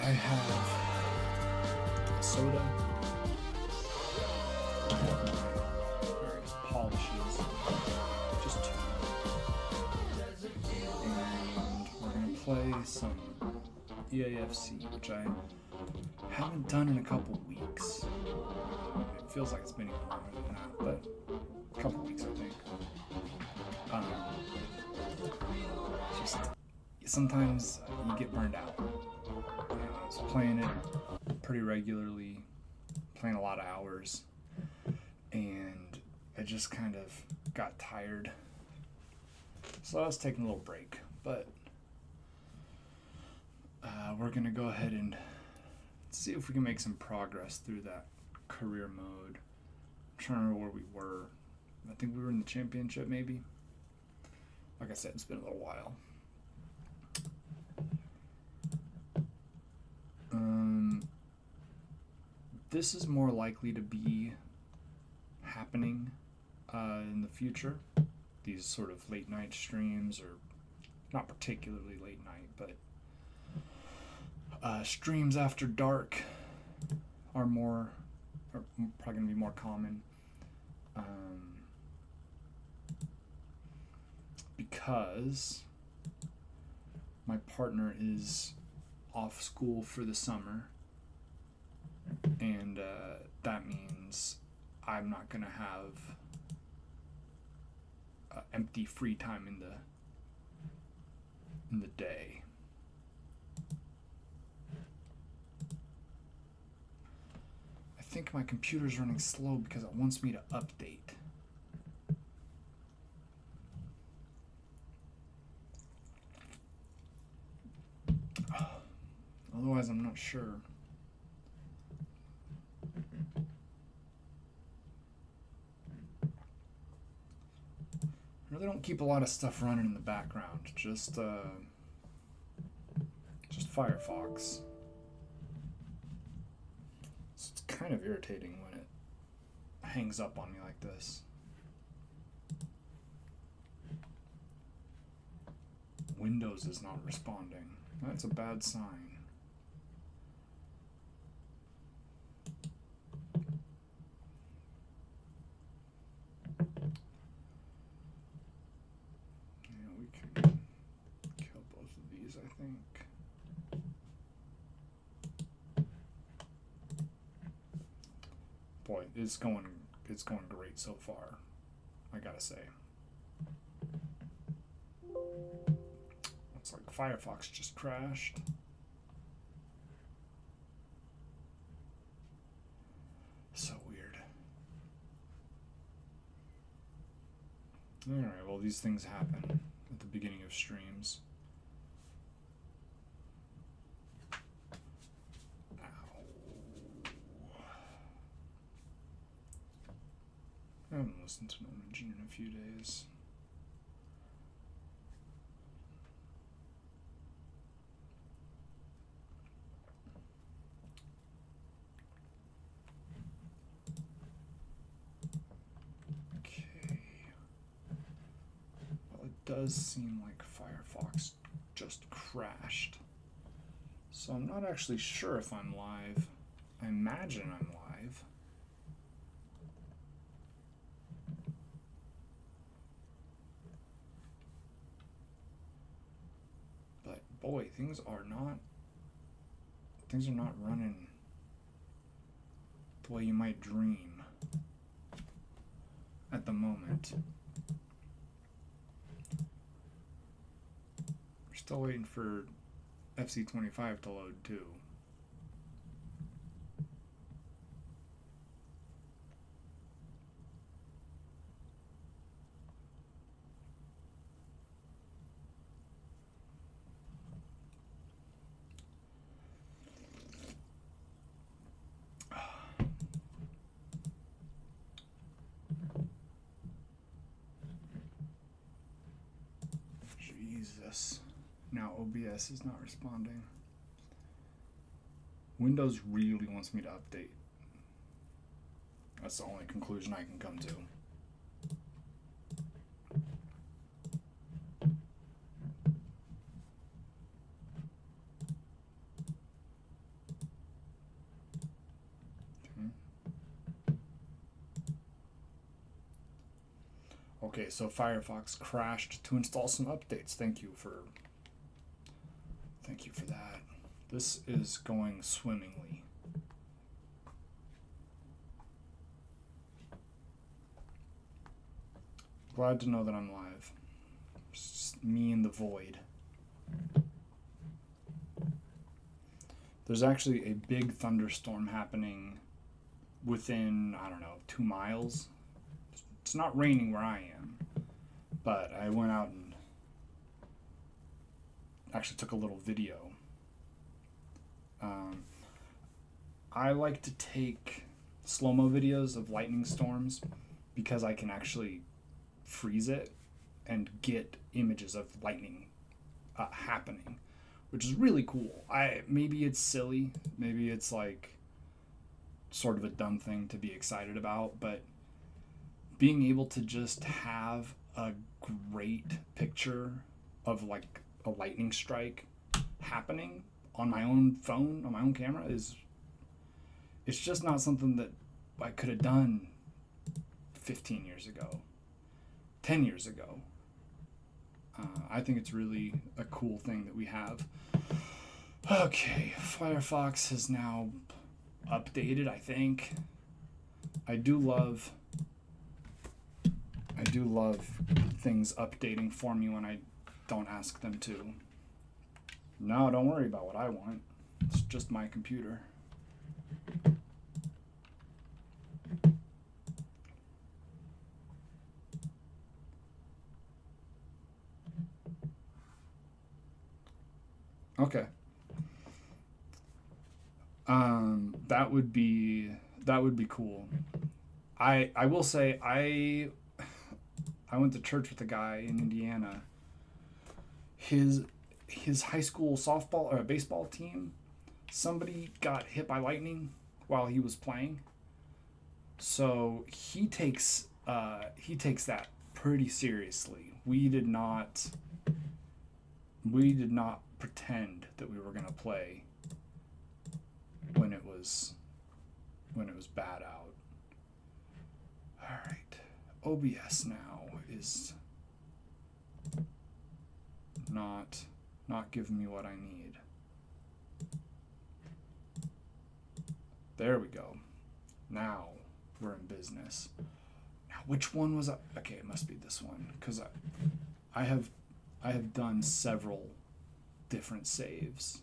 I have a soda. I have my various polishes. Just two. And we're going to play some EAFC, which I haven't done in a couple weeks. It feels like it's been even longer than that, but a couple weeks, I think. Just sometimes you get burned out. I was playing it pretty regularly, playing a lot of hours, and I just kind of got tired. So I was taking a little break, but we're going to go ahead and see if we can make some progress through that career mode. I'm trying to remember where we were. I think we were in the championship, maybe. Like I said, it's been a little while. This is more likely to be happening in the future. These sort of late night streams, or not particularly late night, but streams after dark are probably going to be more common. Because my partner is off school for the summer, and that means I'm not going to have empty free time in the day. I think my computer's running slow because it wants me to update. Otherwise, I'm not sure. I really don't keep a lot of stuff running in the background. Just Firefox. So it's kind of irritating when it hangs up on me like this. Windows is not responding. That's a bad sign. Yeah, we can kill both of these, I think. Boy, it's going great so far, I gotta say. Looks like Firefox just crashed. So weird. Alright, well, these things happen at the beginning of streams. Ow. I haven't listened to Norman Jean in a few days. Does seem like Firefox just crashed. So I'm not actually sure if I'm live. I imagine I'm live. But boy, things are not running the way you might dream at the moment. Still waiting for FC25 to load too. Jesus. Now OBS is not responding. Windows really wants me to update. That's the only conclusion I can come to. Okay, so Firefox crashed to install some updates. Thank you for that. This is going swimmingly. Glad to know that I'm live. It's just me in the void. There's actually a big thunderstorm happening within, I don't know, 2 miles. It's not raining where I am, but I went out and actually took a little video. I like to take slow-mo videos of lightning storms because I can actually freeze it and get images of lightning happening, which is really cool. Maybe it's silly, maybe it's like sort of a dumb thing to be excited about, but being able to just have a great picture of like a lightning strike happening on my own phone, on my own camera, it's just not something that I could have done 15 years ago, 10 years ago. I think it's really a cool thing that we have. Okay, Firefox has now updated, I think. I do love things updating for me when I don't ask them to. No, don't worry about what I want. It's just my computer. Okay. That would be cool. I will say I went to church with a guy in Indiana. His high school softball or baseball team, somebody got hit by lightning while he was playing. So he takes that pretty seriously. We did not pretend that we were going to play when it was bad out. All right. OBS now is not giving me what I need. There we go. Now we're in business. Now, which one was I? Okay, it must be this one because I have done several different saves.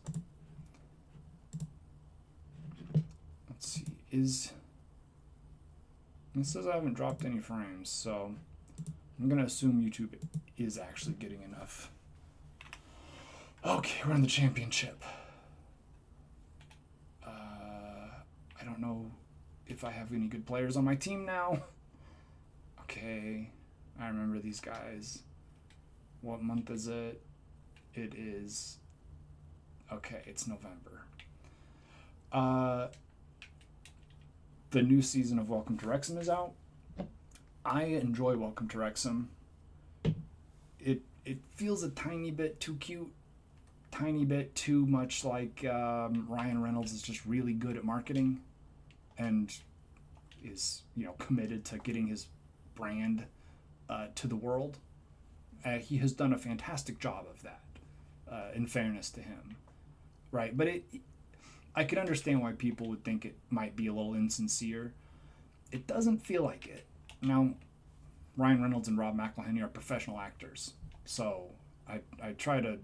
Let's see. It says I haven't dropped any frames, so I'm gonna assume YouTube is actually getting enough. Okay, we're in the championship. I don't know if I have any good players on my team now. Okay, I remember these guys. What month is it? It is... Okay, it's November. The new season of Welcome to Wrexham is out. I enjoy Welcome to Wrexham. It feels a tiny bit too cute, tiny bit too much like Ryan Reynolds is just really good at marketing and is, committed to getting his brand to the world. He has done a fantastic job of that, in fairness to him, right? But I could understand why people would think it might be a little insincere. It doesn't feel like it. Now, Ryan Reynolds and Rob McElhenney are professional actors, so I try to...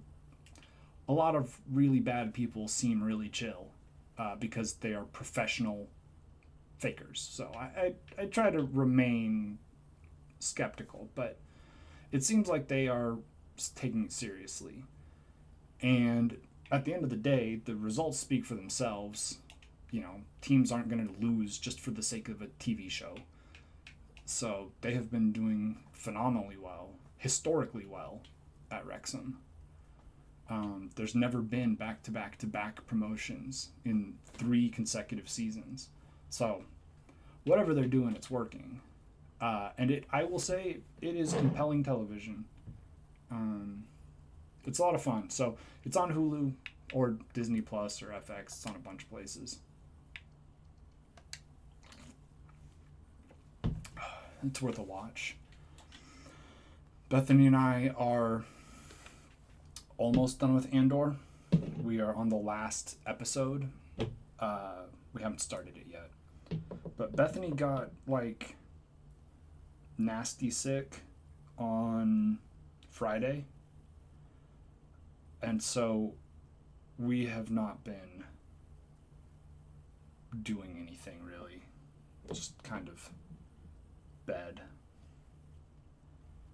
A lot of really bad people seem really chill because they are professional fakers. So I try to remain skeptical, but it seems like they are taking it seriously. And at the end of the day, the results speak for themselves. Teams aren't going to lose just for the sake of a TV show. So they have been doing phenomenally well, historically well, at Wrexham. There's never been back-to-back-to-back promotions in 3 consecutive seasons. So whatever they're doing, it's working. And I will say it is compelling television. It's a lot of fun. So it's on Hulu or Disney Plus or FX. It's on a bunch of places. It's worth a watch. Bethany and I are almost done with Andor. We are on the last episode. We haven't started it yet. But Bethany got like nasty sick on Friday. And so we have not been doing anything really. Just kind of bed.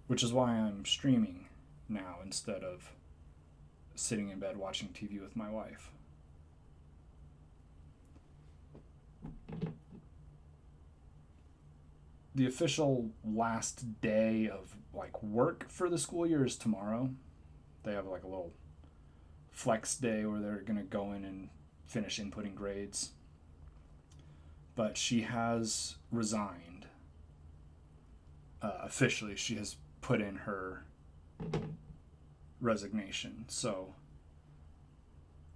Which is why I'm streaming now instead of sitting in bed watching TV with my wife. The official last day of like work for the school year is tomorrow. They have like a little flex day where they're going to go in and finish inputting grades. But she has resigned. Officially, she has put in her resignation. So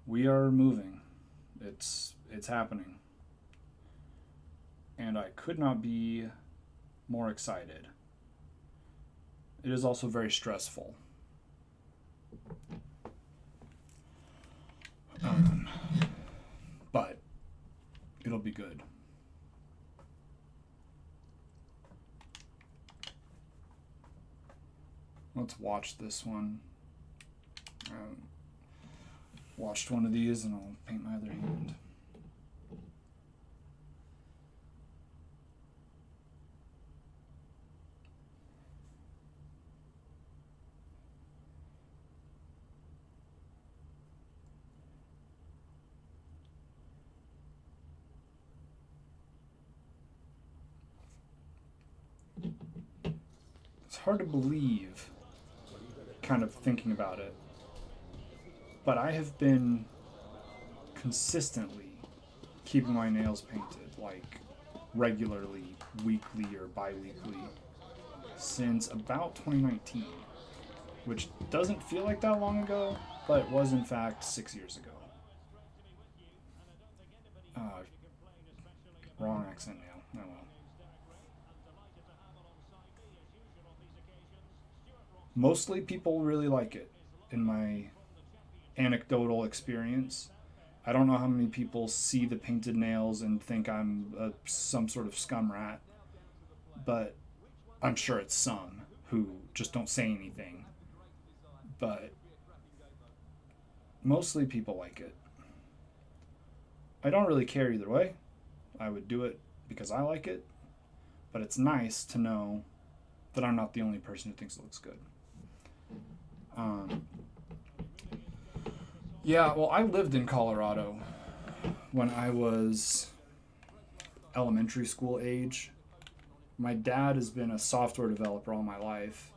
we are moving. It's happening. And I could not be more excited. It is also very stressful. But it'll be good. Let's watch this one. Watched one of these and I'll paint my other hand. It's hard to believe, kind of thinking about it, but I have been consistently keeping my nails painted, like regularly, weekly or bi-weekly, since about 2019, which doesn't feel like that long ago, but was in fact 6 years ago. Wrong accent now. Oh well. Mostly people really like it in my anecdotal experience. I don't know how many people see the painted nails and think I'm some sort of scum rat, but I'm sure it's some who just don't say anything. But mostly people like it. I don't really care either way. I would do it because I like it, but it's nice to know that I'm not the only person who thinks it looks good. Yeah, well, I lived in Colorado when I was elementary school age. My dad has been a software developer all my life,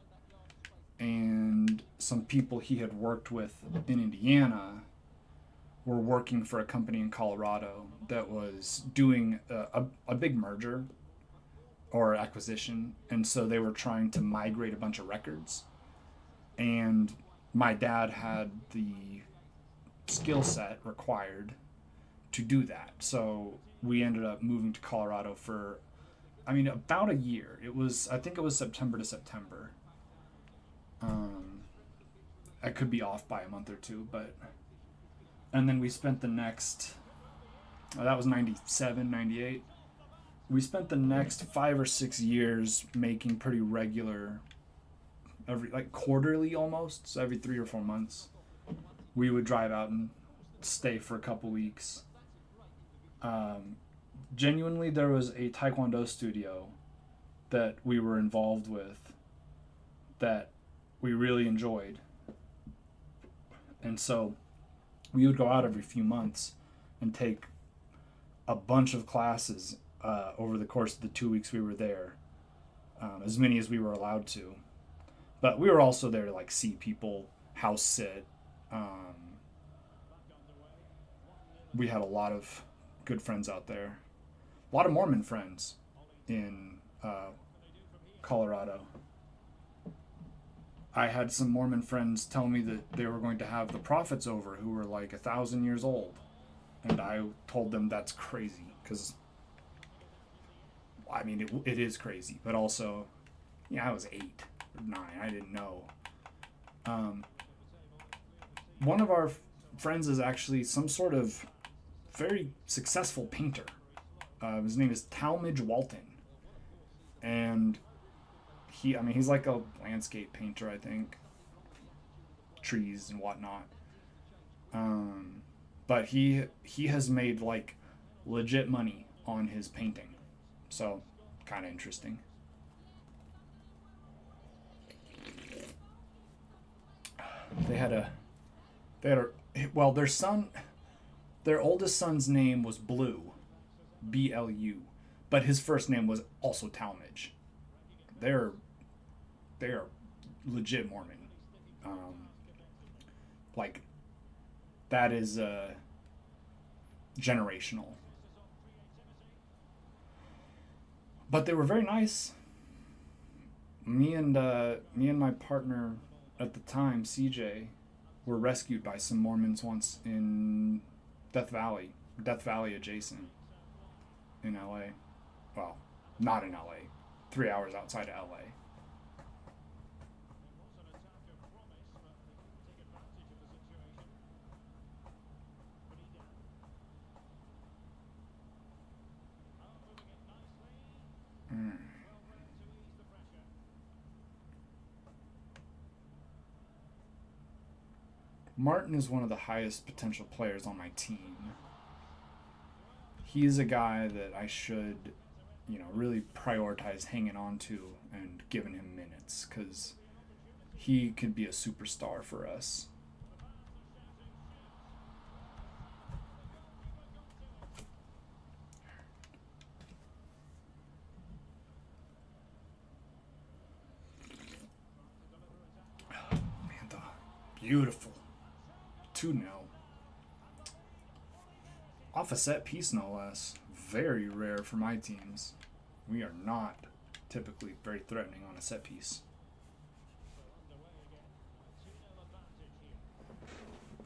and some people he had worked with in Indiana were working for a company in Colorado that was doing a big merger or acquisition, and so they were trying to migrate a bunch of records. And my dad had the skill set required to do that. So we ended up moving to Colorado for, about a year. I think it was September to September. I could be off by a month or two, and then we spent the next, that was 97, 98. We spent the next 5 or 6 years making pretty regular, quarterly almost, so every 3 or 4 months, we would drive out and stay for a couple weeks. Genuinely, there was a Taekwondo studio that we were involved with that we really enjoyed. And so we would go out every few months and take a bunch of classes over the course of the 2 weeks we were there, as many as we were allowed to. But we were also there to see people, house sit. We had a lot of good friends out there. A lot of Mormon friends in Colorado. I had some Mormon friends tell me that they were going to have the prophets over who were 1,000 years old. And I told them that's crazy, because, it is crazy. But also, I was 8. 9. I didn't know. Um, One of our friends is actually some sort of very successful painter. His name is Talmadge Walton, and he's like a landscape painter, I think, trees and whatnot. But he has made like legit money on his painting, so kind of interesting. They had a well, their oldest son's name was Blue, BLU, but his first name was also Talmadge. They're they're legit Mormon. Um, like that is generational. But they were very nice. Me and my partner at the time, CJ, were rescued by some Mormons once in Death Valley adjacent in LA. Well, not in LA. 3 hours outside of LA. Mm. Martin is one of the highest potential players on my team. He's a guy that I should, really prioritize hanging on to and giving him minutes because he could be a superstar for us. Manta, beautiful. 2-0. Off a set piece, no less. Very rare for my teams. We are not typically very threatening on a set piece.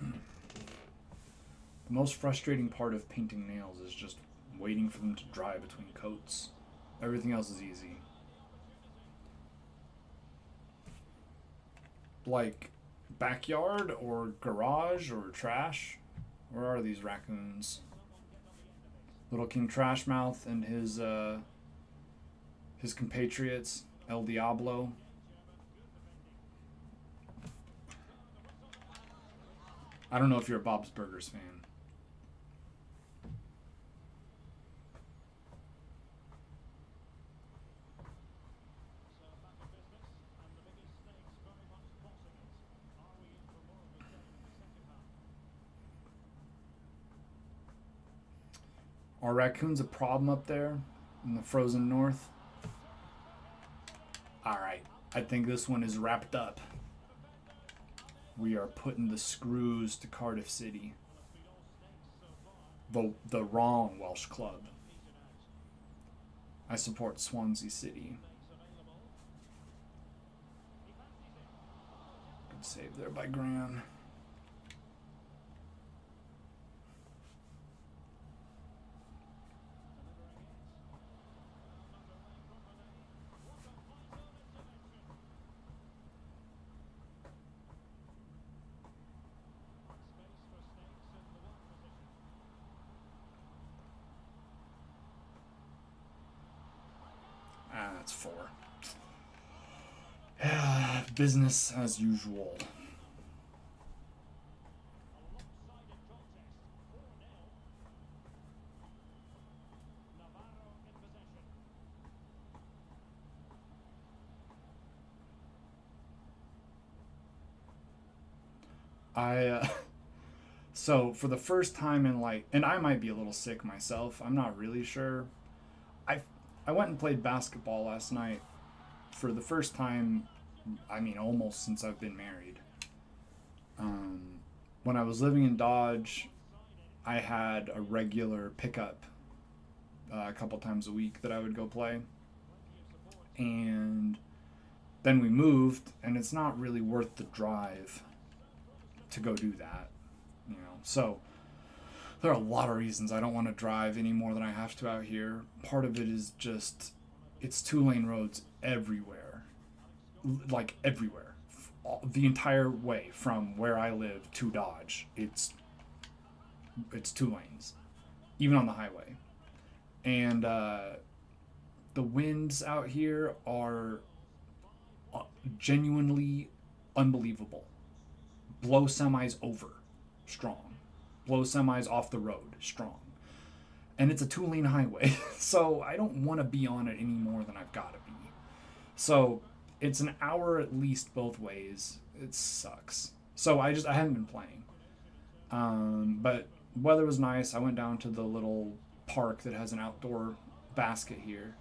The most frustrating part of painting nails is just waiting for them to dry between coats. Everything else is easy. Like backyard or garage or trash? Where are these raccoons? Little King Trashmouth and his compatriots, El Diablo. I don't know if you're a Bob's Burgers fan. Are raccoons a problem up there in the frozen north? Alright, I think this one is wrapped up. We are putting the screws to Cardiff City. The wrong Welsh club. I support Swansea City. Good save there by Graham. That's 4. Business as usual. So for the first time in and I might be a little sick myself. I'm not really sure. I went and played basketball last night for the first time, almost since I've been married. When I was living in Dodge, I had a regular pickup a couple times a week that I would go play. And then we moved, and it's not really worth the drive to go do that, So there are a lot of reasons I don't want to drive any more than I have to out here. Part of it is just, it's 2-lane roads everywhere. like everywhere, the entire way from where I live to Dodge. It's 2 lanes, even on the highway, and the winds out here are genuinely unbelievable. Blow semis over, strong. Blow semis off the road, strong. And it's a 2 lane highway, so I don't want to be on it any more than I've got to be. So it's an hour at least both ways. It sucks. So I haven't been playing. But weather was nice. I went down to the little park that has an outdoor basket here,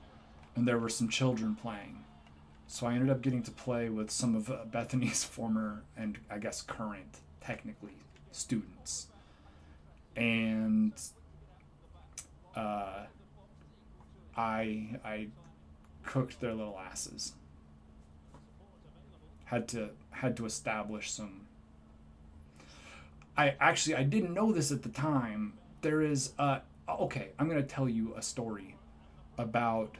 and there were some children playing. So I ended up getting to play with some of Bethany's former and I guess current, technically, students. And I cooked their little asses. Had to establish some. I didn't know this at the time. There is okay. I'm gonna tell you a story about.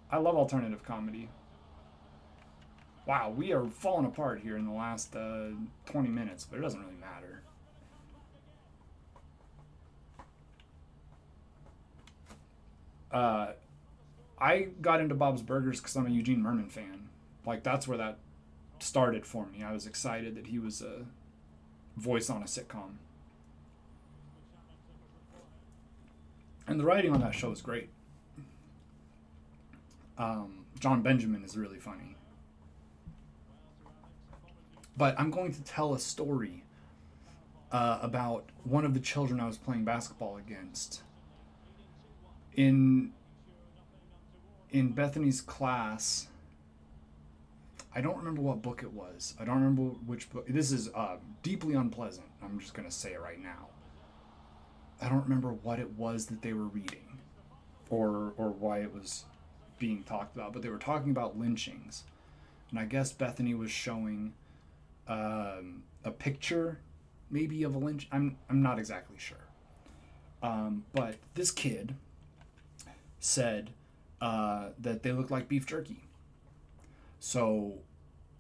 I love alternative comedy. Wow, we are falling apart here in the last 20 minutes, but it doesn't really matter. I got into Bob's Burgers because I'm a Eugene Merman fan. Like, that's where that started for me. I was excited that he was a voice on a sitcom. And the writing on that show is great. John Benjamin is really funny. But I'm going to tell a story about one of the children I was playing basketball against. In Bethany's class, I don't remember what book it was. I don't remember which book. This is deeply unpleasant. I'm just going to say it right now. I don't remember what it was that they were reading or why it was being talked about, but they were talking about lynchings. And I guess Bethany was showing a picture maybe of a lynch. I'm not exactly sure. But this kid said that they look like beef jerky. So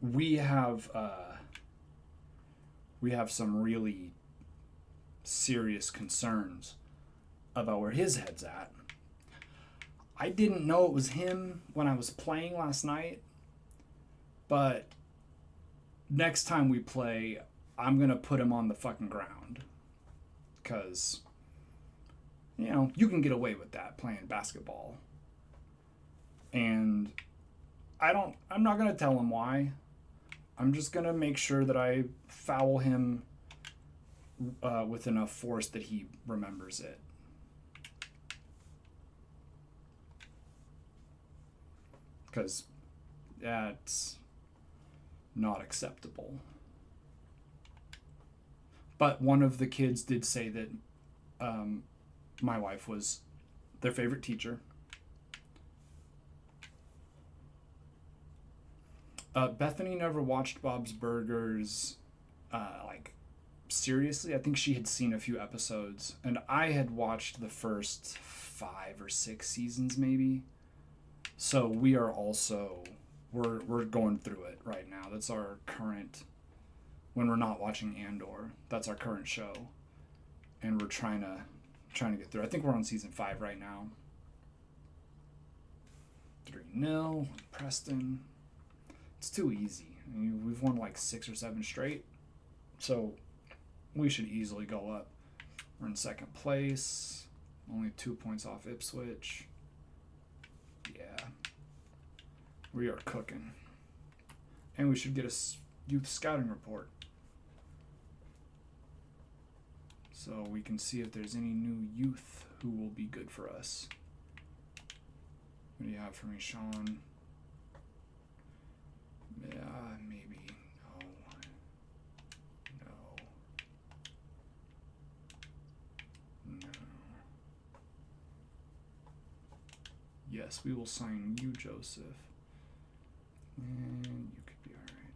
we have some really serious concerns about where his head's at. I didn't know it was him when I was playing last night, but next time we play, I'm going to put him on the fucking ground. Because, you can get away with that playing basketball. And I'm not going to tell him why. I'm just going to make sure that I foul him with enough force that he remembers it. Because that's not acceptable. But one of the kids did say that my wife was their favorite teacher. Bethany never watched Bob's Burgers, seriously. I think she had seen a few episodes, and I had watched the first 5 or 6 seasons, maybe. So we are also we're going through it right now. That's our current. When we're not watching Andor, that's our current show, and we're trying to get through. I think we're on season 5 right now. 3-0, Preston. It's too easy. I mean, we've won like 6 or 7 straight, so we should easily go up. We're in second place, only 2 points off Ipswich. Yeah, we are cooking, and we should get a youth scouting report, so we can see if there's any new youth who will be good for us. What do you have for me, Sean? Yeah, maybe. No. Yes, we will sign you, Joseph. And you could be alright.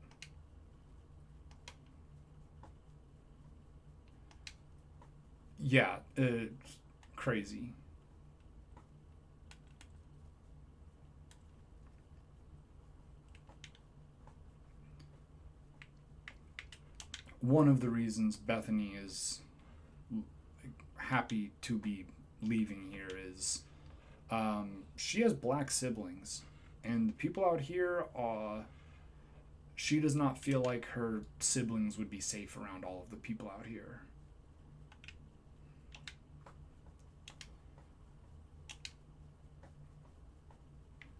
Yeah, it's crazy. one of the reasons Bethany is happy to be leaving here is she has black siblings, and the people out here, she does not feel like her siblings would be safe around all of the people out here.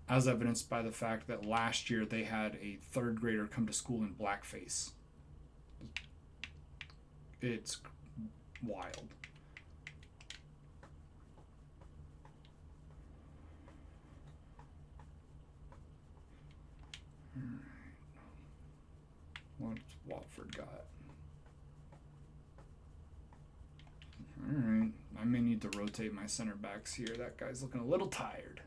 As evidenced by the fact that last year they had a third grader come to school in blackface. It's wild. What's Watford got? Alright. I may need to rotate my center backs here. That guy's looking a little tired.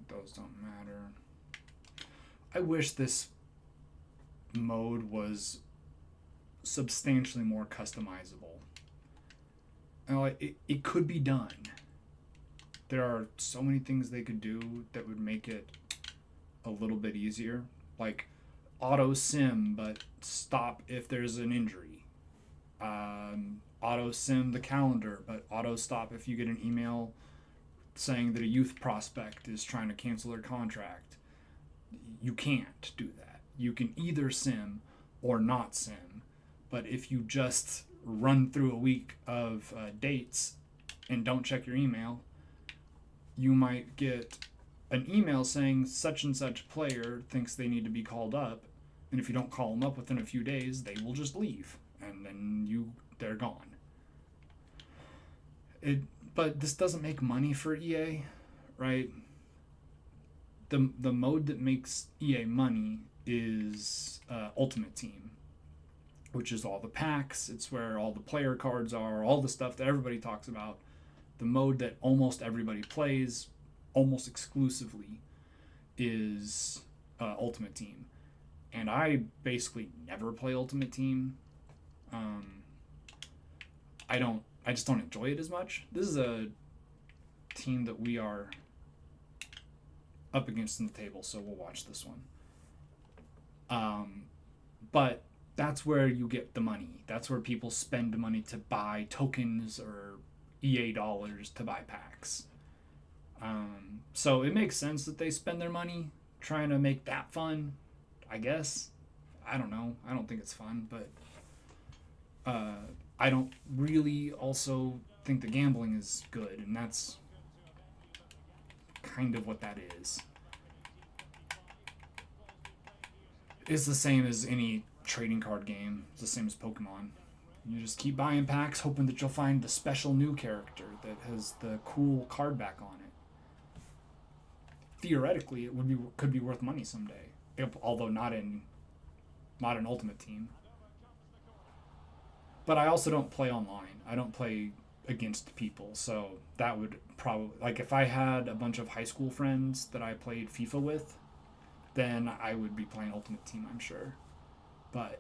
Those don't matter. I wish this mode was substantially more customizable. It could be done. There are so many things they could do that would make it a little bit easier. Like auto sim, but stop if there's an injury. Auto sim the calendar, but auto stop if you get an email saying that a youth prospect is trying to cancel their contract. You can't do that. You can either sim or not sim, but if you just run through a week of dates and don't check your email, you might get an email saying such and such player thinks they need to be called up, and if you don't call them up within a few days, they will just leave, and then they're gone. But this doesn't make money for EA, right? The mode that makes EA money is Ultimate Team, which is all the packs. It's where all the player cards are, all the stuff that everybody talks about. The mode that almost everybody plays, almost exclusively, is Ultimate Team. And I basically never play Ultimate Team. I just don't enjoy it as much. This is a team that we are up against in the table, so we'll watch this one. But that's where you get the money. That's where people spend money to buy tokens or EA dollars to buy packs. So it makes sense that they spend their money trying to make that fun, I guess. I don't know. I don't think it's fun, but I don't really also think the gambling is good, and that's kind of what that is. It's the same as any trading card game. It's the same as Pokemon. You just keep buying packs, hoping that you'll find the special new character that has the cool card back on it. Theoretically, it could be worth money someday, although not in Ultimate Team. But I also don't play online. I don't play against people, so that would probably, like, if I had a bunch of high school friends that I played FIFA with, then I would be playing Ultimate Team, I'm sure. But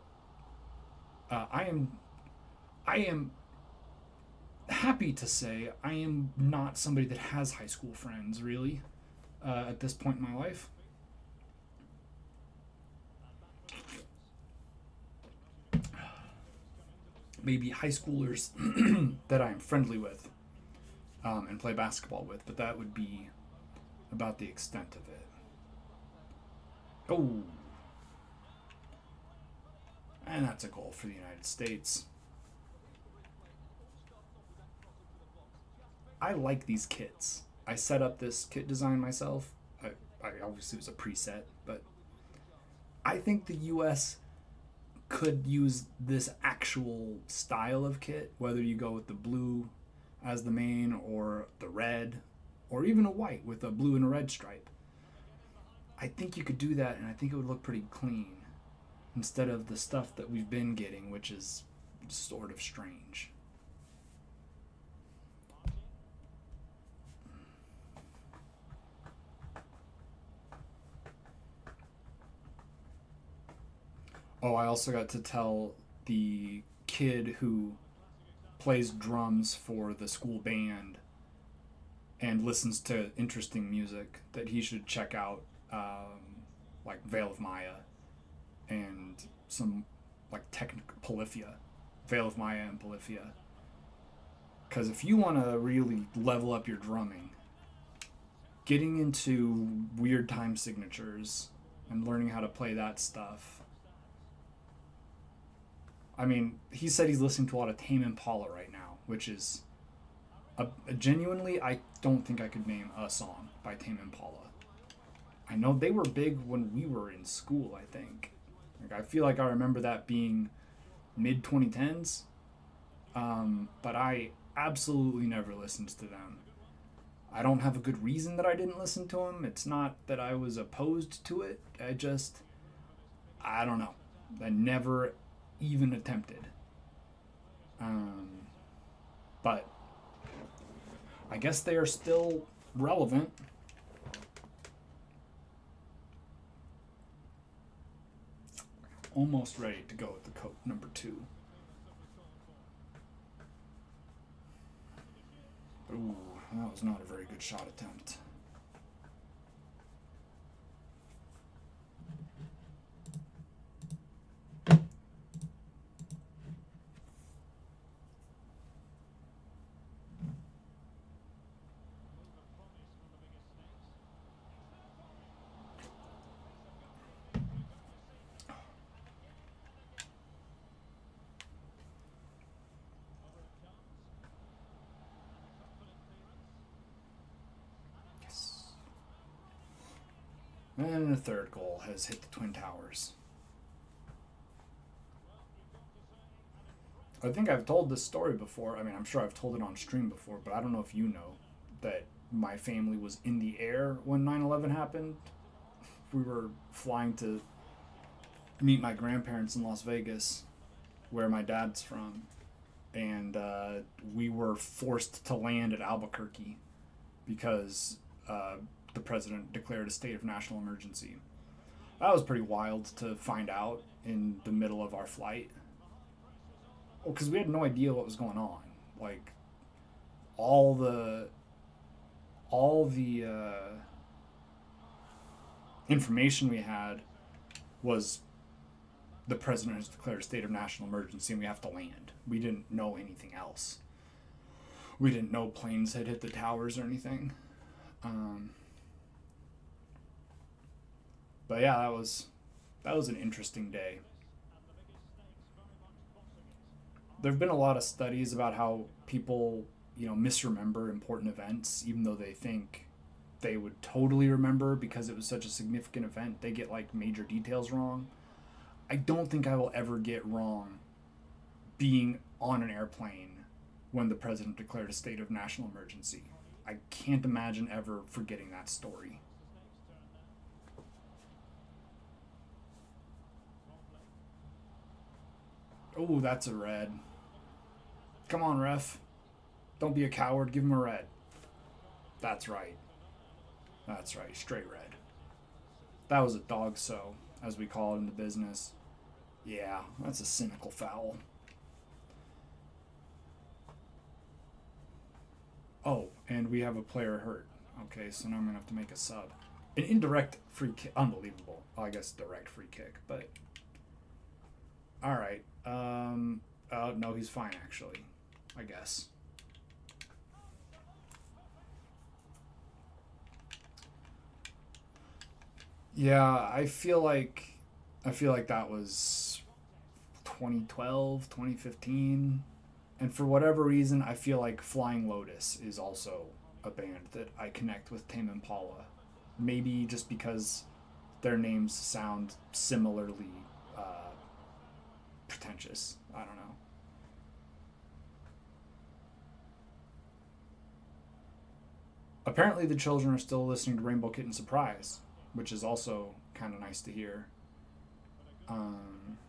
I am happy to say I am not somebody that has high school friends, really, at this point in my life. Maybe high schoolers that I'm friendly with and play basketball with, but that would be about the extent of it. Oh. And that's a goal for the United States. I like these kits. I set up this kit design myself. I obviously it was a preset, but I think the US could use this actual style of kit, whether you go with the blue as the main or the red or even a white with a blue and a red stripe. I think you could do that, and I think it would look pretty clean instead of the stuff that we've been getting, which is sort of strange. Oh, I also got to tell the kid who plays drums for the school band and listens to interesting music that he should check out, like Veil of Maya and some like technical Polyphia, Veil of Maya and Polyphia. Because if you want to really level up your drumming, getting into weird time signatures and learning how to play that stuff. I mean, he said he's listening to a lot of Tame Impala right now, which is genuinely, I don't think I could name a song by Tame Impala. I know they were big when we were in school, I think. Like, I feel like I remember that being mid 2010s, but I absolutely never listened to them. I don't have a good reason that I didn't listen to them. It's not that I was opposed to it. I don't know. I never even attempted. Um, but I guess they are still relevant. Almost ready to go with the Coke number 2. Ooh, that was not a very good shot attempt. Yes. And the third goal has hit the Twin Towers. I think I've told this story before. I mean, I'm sure I've told it on stream before, but I don't know if you know that my family was in the air when 9/11 happened. We were flying to meet my grandparents in Las Vegas, where my dad's from, and we were forced to land at Albuquerque because the president declared a state of national emergency. That was pretty wild to find out in the middle of our flight. Well, because we had no idea what was going on. Like all the information we had was the president has declared a state of national emergency and we have to land. We didn't know anything else. We didn't know planes had hit the towers or anything. But yeah, that was an interesting day. There have been a lot of studies about how people, misremember important events, even though they think they would totally remember because it was such a significant event. They get like major details wrong. I don't think I will ever get wrong being on an airplane when the president declared a state of national emergency. I can't imagine ever forgetting that story. Oh, that's a red. Come on, ref. Don't be a coward. Give him a red. That's right. That's right. Straight red. That was a dog so, as we call it in the business. Yeah, that's a cynical foul. Oh, and we have a player hurt. Okay, so now I'm going to have to make a sub. An indirect free kick. Unbelievable. Well, I guess direct free kick, but... Alright. No, he's fine, actually. I guess. Yeah, I feel like that was 2012, 2015. And for whatever reason, I feel like Flying Lotus is also a band that I connect with Tame Impala. Maybe just because their names sound similarly pretentious. I don't know. Apparently, the children are still listening to Rainbow Kitten Surprise, which is also kind of nice to hear. Um,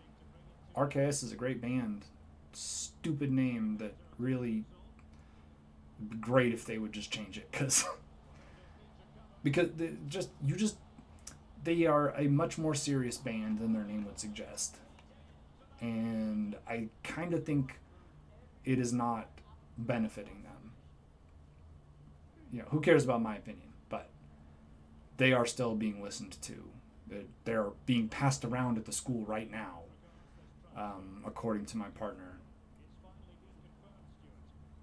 RKS is a great band. Stupid name that really would be great if they would just change it because they are a much more serious band than their name would suggest. and I kind of think it is not benefiting them. Who cares about my opinion? But they are still being listened to. They're being passed around at the school right now, according to my partner.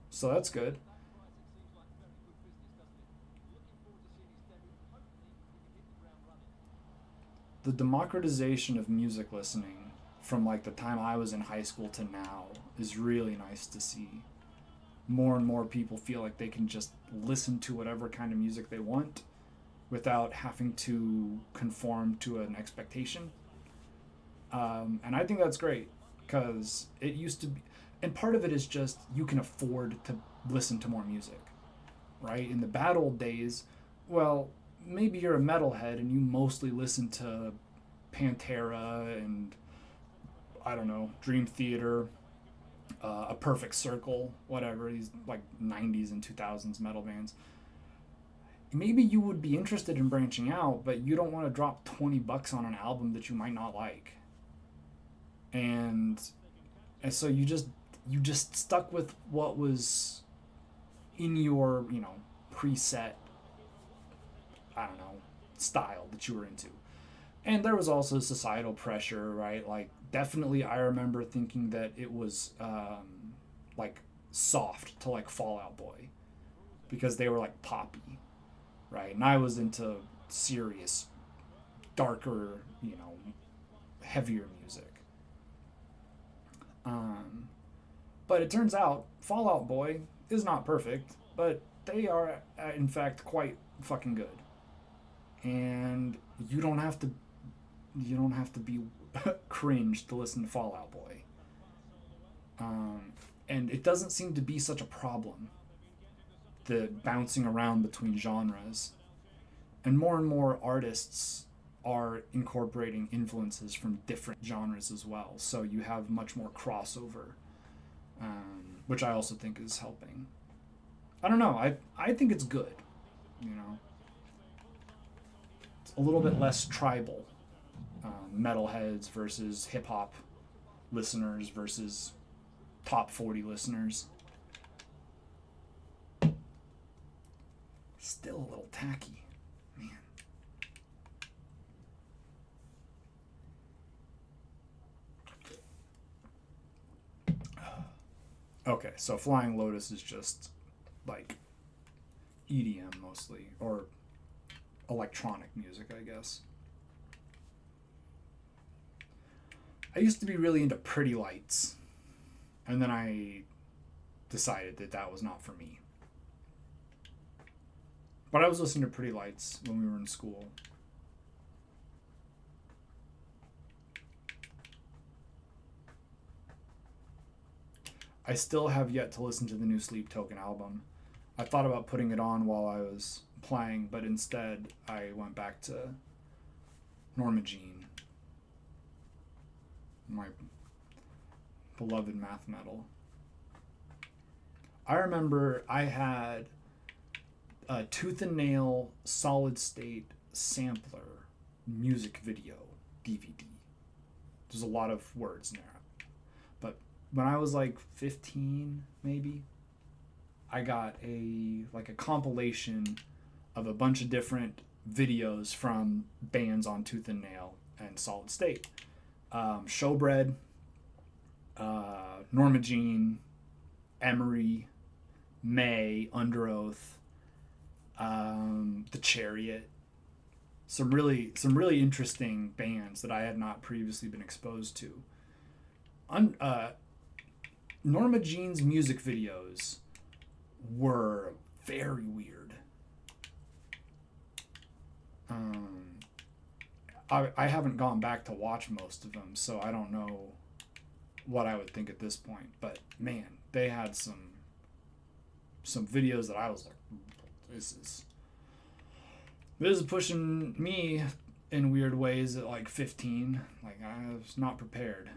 So that's good. The democratization of music listening from like the time I was in high school to now is really nice to see. More and more people feel like they can just listen to whatever kind of music they want without having to conform to an expectation. And I think that's great because it used to be, and part of it is just you can afford to listen to more music, right? In the bad old days, well, maybe you're a metalhead and you mostly listen to Pantera and, I don't know, Dream Theater, A Perfect Circle, whatever, these like 90s and 2000s metal bands. Maybe you would be interested in branching out, but you don't want to drop $20 on an album that you might not like. And so you just stuck with what was in your, preset, I don't know, style that you were into. And there was also societal pressure, right? Like, definitely I remember thinking that it was like soft to like Fall Out Boy because they were like poppy, right? And I was into serious, darker, heavier music. But it turns out Fall Out Boy is not perfect, but they are in fact quite fucking good. And you don't have to be cringe to listen to Fall Out Boy. And it doesn't seem to be such a problem, the bouncing around between genres. And more artists are incorporating influences from different genres as well. So you have much more crossover, which I also think is helping. I don't know. I think it's good. It's a little bit less tribal. Metalheads versus hip hop listeners versus top 40 listeners. Still a little tacky, man. Okay, so Flying Lotus is just like EDM mostly, or electronic music, I guess. I used to be really into Pretty Lights, and then I decided that was not for me. But I was listening to Pretty Lights when we were in school. I still have yet to listen to the new Sleep Token album. I thought about putting it on while I was playing, but instead I went back to Norma Jean, my beloved math metal. I remember I had a Tooth and Nail Solid State Sampler music video DVD. There's a lot of words in there. But when I was like 15, maybe, I got a compilation of a bunch of different videos from bands on Tooth and Nail and Solid State. Showbread, Norma Jean, Emery, May, Under Oath, The Chariot. Some really interesting bands that I had not previously been exposed to. Norma Jean's music videos were very weird. I haven't gone back to watch most of them, so I don't know what I would think at this point. But man, they had some videos that I was like, this is pushing me in weird ways at like 15. Like, I was not prepared.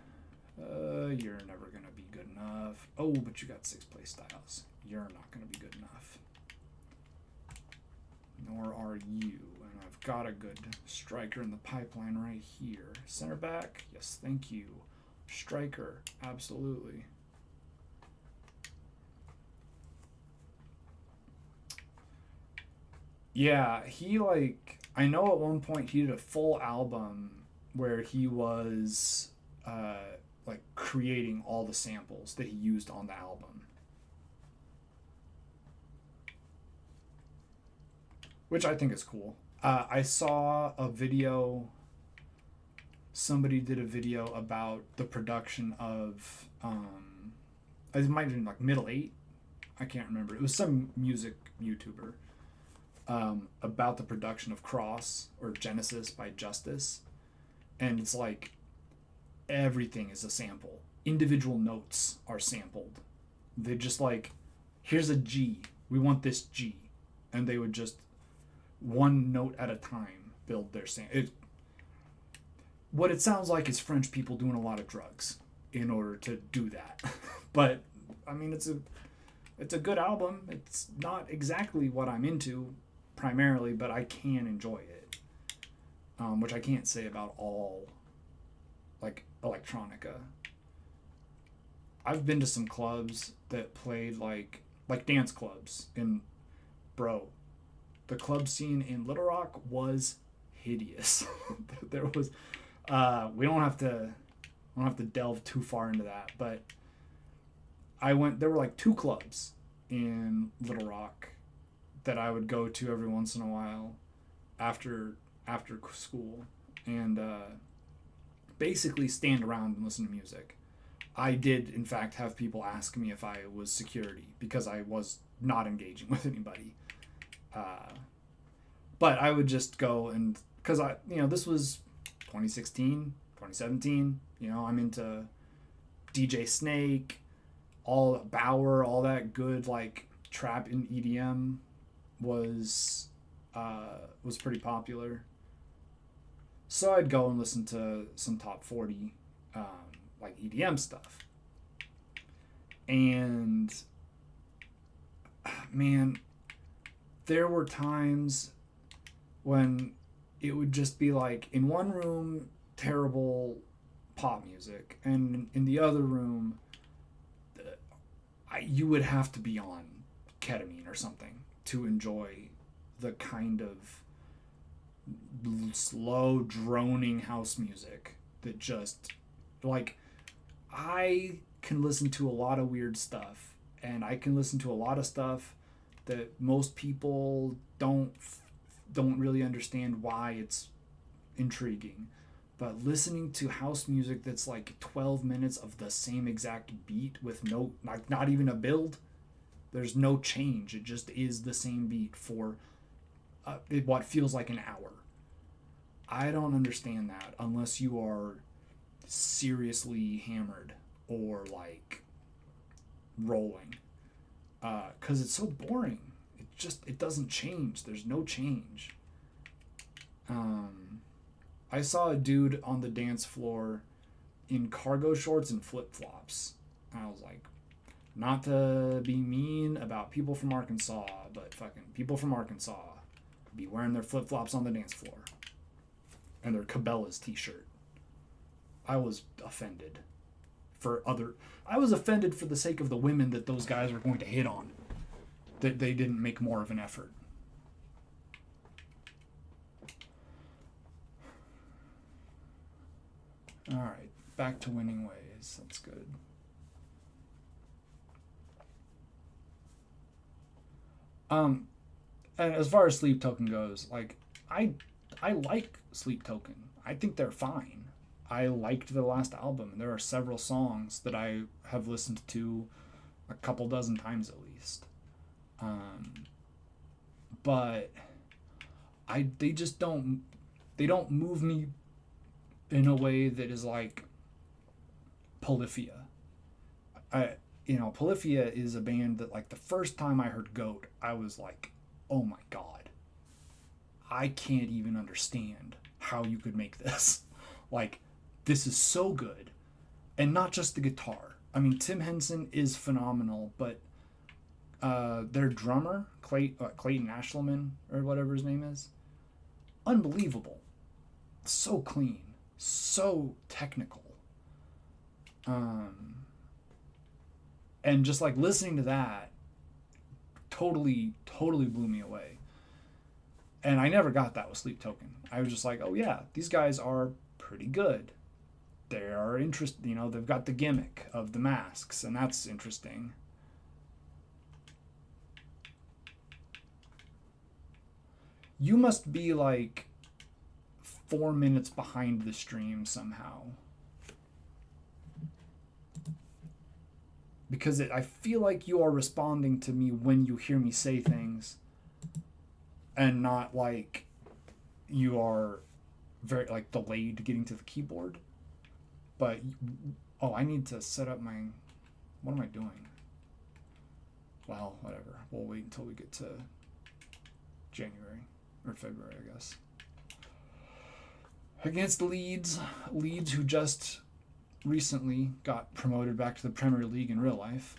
You're never gonna be good enough. Oh, but you got 6 play styles. You're not gonna be good enough. Nor are you. And I've got a good striker in the pipeline right here. Center back. Yes, thank you. Striker, absolutely. Yeah, he like I know at one point he did a full album where he was uh like creating all the samples that he used on the album, which I think is cool. I saw a video. Somebody did a video about the production of it might have been like Middle Eight. I can't remember. It was some music YouTuber about the production of Cross or Genesis by Justice, and it's like everything is a sample. Individual notes are sampled. They just like, here's a G. We want this G, and they would just one note at a time build their sample. What it sounds like is French people doing a lot of drugs in order to do that. But I mean, it's a good album. It's not exactly what I'm into primarily, but I can enjoy it, which I can't say about all like electronica. I've been to some clubs that played like dance clubs, and bro, the club scene in Little Rock was hideous. There was we don't have to delve too far into that, but I went, there were like two clubs in Little Rock that I would go to every once in a while after school, and basically stand around and listen to music. I did in fact have people ask me if I was security because I was not engaging with anybody. But I would just go, and because this was 2016, 2017, I'm into DJ Snake, all Bauer, all that good like trap and EDM was pretty popular. So I'd go and listen to some top 40 like EDM stuff. And man, there were times when it would just be like in one room terrible pop music, and in the other room you would have to be on ketamine or something to enjoy the kind of slow droning house music that just like, I can listen to a lot of weird stuff, and I can listen to a lot of stuff that most people don't really understand why it's intriguing. But listening to house music that's like 12 minutes of the same exact beat with no, not even a build, there's no change. It just is the same beat for what feels like an hour. I don't understand that unless you are seriously hammered or like rolling, because it's so boring. It doesn't change. There's no change. I saw a dude on the dance floor in cargo shorts and flip-flops. And I was like, not to be mean about people from Arkansas, but fucking people from Arkansas be wearing their flip-flops on the dance floor and their Cabela's t-shirt. I was offended I was offended for the sake of the women that those guys were going to hit on, that they didn't make more of an effort. All right, back to winning ways. That's good. And as far as Sleep Token goes, like I like Sleep Token. I think they're fine. I liked the last album. There are several songs that I have listened to a couple dozen times at least. But they just don't move me in a way that is like Polyphia. Polyphia is a band that like the first time I heard Goat, I was like, oh my God, I can't even understand how you could make this. Like, this is so good. And not just the guitar. I mean, Tim Henson is phenomenal, but their drummer, Clayton Ashleman, or whatever his name is, unbelievable. So clean. So technical. Um, and just like listening to that totally blew me away. And I never got that with Sleep Token. I was just like, oh yeah, these guys are pretty good. They are interesting, you know, they've got the gimmick of the masks, and that's interesting. You must be like 4 minutes behind the stream somehow. Because I feel like you are responding to me when you hear me say things, and not like you are very like delayed getting to the keyboard. But oh, I need to set up my. What am I doing? Well, whatever. We'll wait until we get to January or February, I guess. Against Leeds, who just recently got promoted back to the Premier League in real life.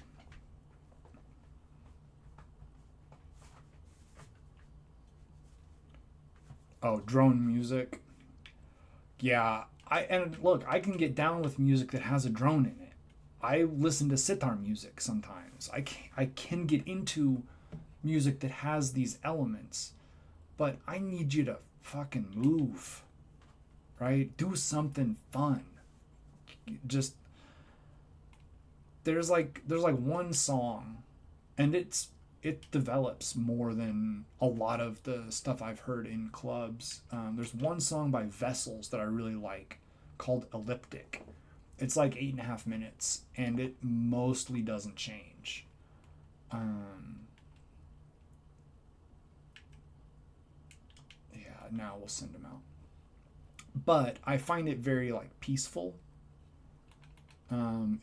Oh, drone music. Yeah, and look, I can get down with music that has a drone in it. I listen to sitar music sometimes. I can get into music that has these elements, but I need you to fucking move, right? Do something fun. Just there's like one song, and it develops more than a lot of the stuff I've heard in clubs. There's one song by Vessels that I really like called Elliptic. It's like 8.5 minutes, and it mostly doesn't change. Yeah, now we'll send them out. But I find it very like peaceful.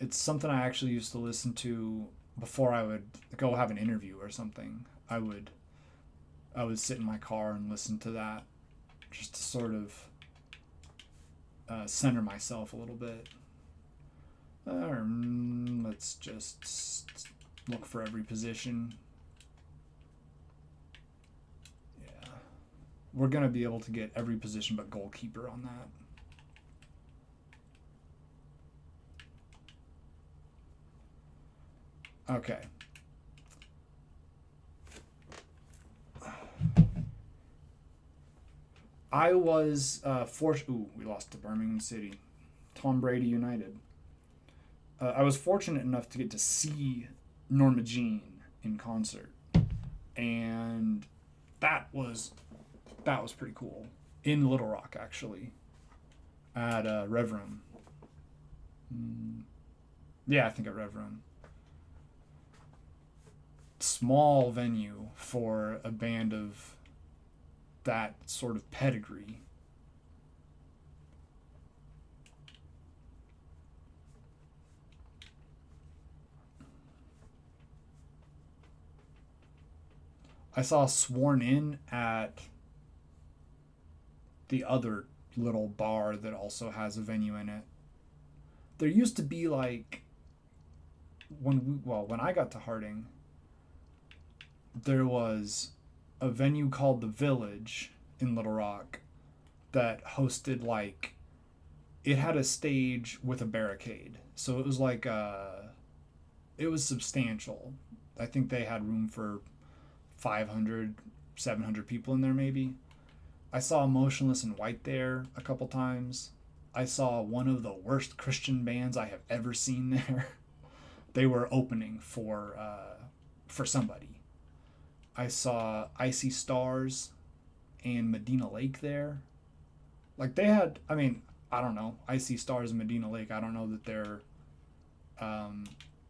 It's something I actually used to listen to before I would go have an interview or something. I would sit in my car and listen to that, just to sort of center myself a little bit. Let's just look for every position. Yeah, we're gonna be able to get every position but goalkeeper on that. Okay. I was fortunate. Ooh, we lost to Birmingham City. Tom Brady United. I was fortunate enough to get to see Norma Jean in concert, and that was pretty cool. In Little Rock, actually, at Rev Room. Yeah, I think at Rev Room. Small venue for a band of that sort of pedigree. I saw Sworn In at the other little bar that also has a venue in it. There used to be like when I got to Harding, there was a venue called the Village in Little Rock that hosted like it had a stage with a barricade. So it was like it was substantial. I think they had room for 500, 700 people in there maybe. I saw Motionless in White there a couple times. I saw one of the worst Christian bands I have ever seen there. They were opening for somebody. I saw Icy Stars and Medina Lake there. Like they had, I mean, I don't know, Icy Stars and Medina Lake. I don't know that they're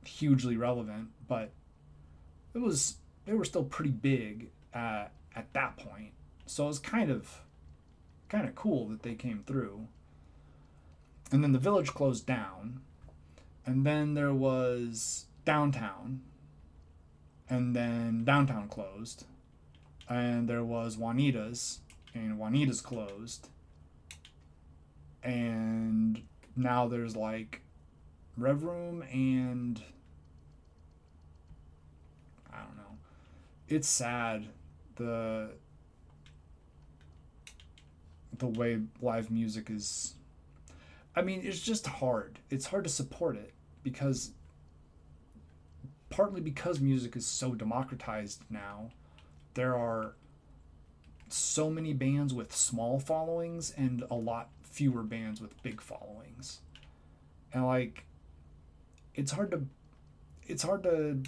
hugely relevant, but they were still pretty big at that point. So it was kind of cool that they came through. And then the Village closed down, and then there was Downtown, and then Downtown closed, and there was Juanita's, and Juanita's closed, and now there's like Rev Room and I don't know. It's sad the way live music is. I mean, it's just hard. It's hard to support it because partly because music is so democratized now, there are so many bands with small followings and a lot fewer bands with big followings. And like it's hard to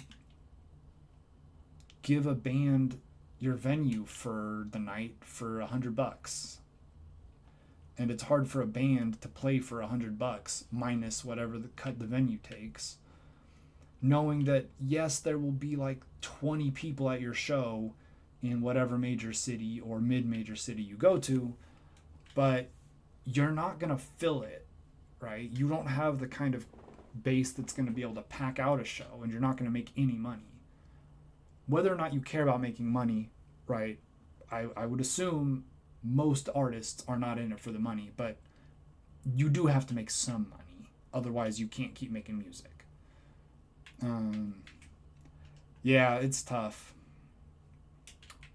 give a band your venue for the night for $100, and it's hard for a band to play for $100 minus whatever the cut the venue takes, knowing that yes, there will be like 20 people at your show in whatever major city or mid-major city you go to, but you're not going to fill it, right? You don't have the kind of base that's going to be able to pack out a show, and you're not going to make any money. Whether or not you care about making money, right? I would assume most artists are not in it for the money, but you do have to make some money. Otherwise, you can't keep making music. Yeah, it's tough.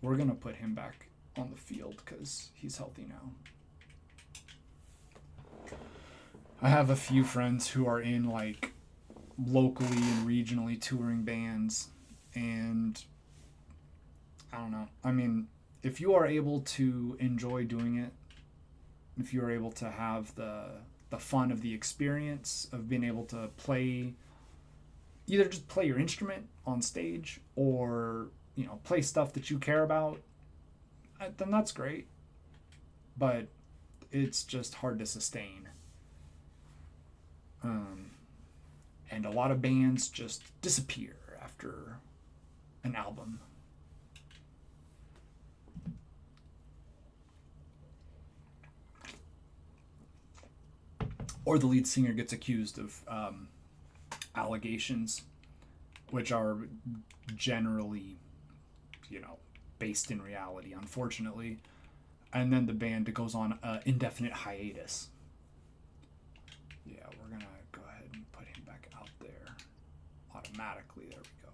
We're going to put him back on the field because he's healthy now. I have a few friends who are in like locally and regionally touring bands, and I don't know. I mean, if you are able to enjoy doing it, if you are able to have the fun of the experience of being able to play, either just play your instrument on stage or, play stuff that you care about, then that's great. But it's just hard to sustain. And a lot of bands just disappear after an album. Or the lead singer gets accused of allegations, which are generally, based in reality, unfortunately. And then the band goes on an indefinite hiatus. Yeah, we're going to go ahead and put him back out there automatically. There we go.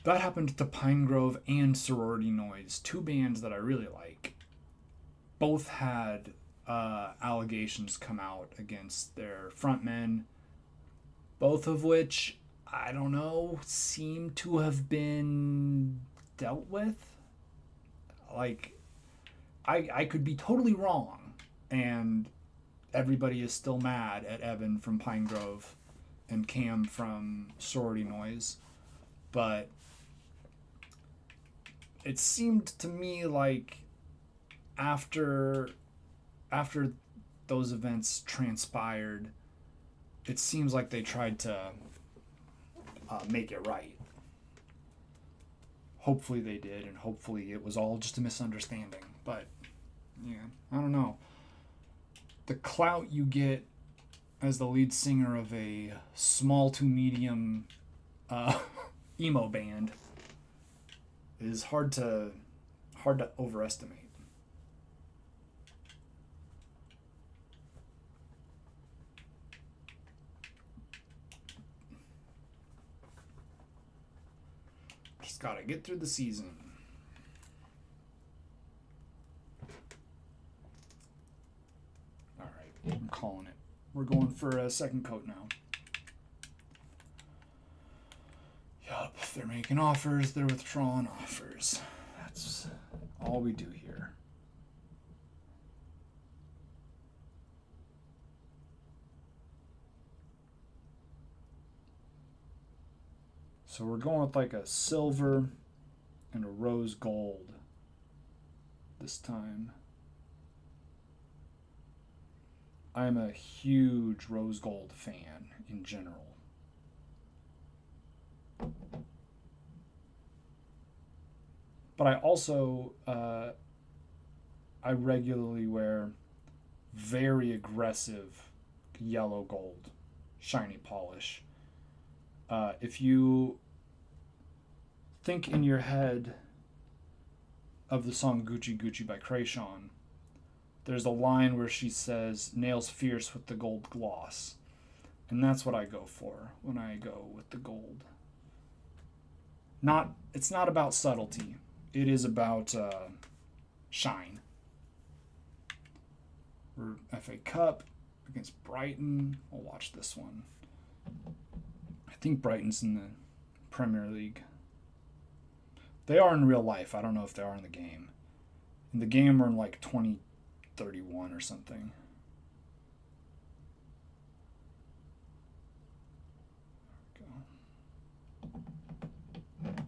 That happened to Pinegrove and Sorority Noise, two bands that I really like. Both had allegations come out against their frontmen, both of which, I don't know, seem to have been dealt with. Like, I could be totally wrong, and everybody is still mad at Evan from Pinegrove and Cam from Sorority Noise, but it seemed to me like after those events transpired, it seems like they tried to make it right. Hopefully they did, and hopefully it was all just a misunderstanding. But, yeah, I don't know. The clout you get as the lead singer of a small to medium emo band is hard to overestimate. Just gotta get through the season. All right, I'm calling it. We're going for a second coat now. Yup, if they're making offers, they're withdrawing offers. That's all we do here. So we're going with like a silver and a rose gold this time. I'm a huge rose gold fan in general. But I also, I regularly wear very aggressive yellow gold, shiny polish. If you think in your head of the song Gucci Gucci by Krayshawn, there's a line where she says, nails fierce with the gold gloss. And that's what I go for when I go with the gold. It's not about subtlety. It is about shine. for FA Cup against Brighton. I'll watch this one. I think Brighton's in the Premier League. They are in real life. I don't know if they are in the game. In the game, we're in like 2031 or something. There we go.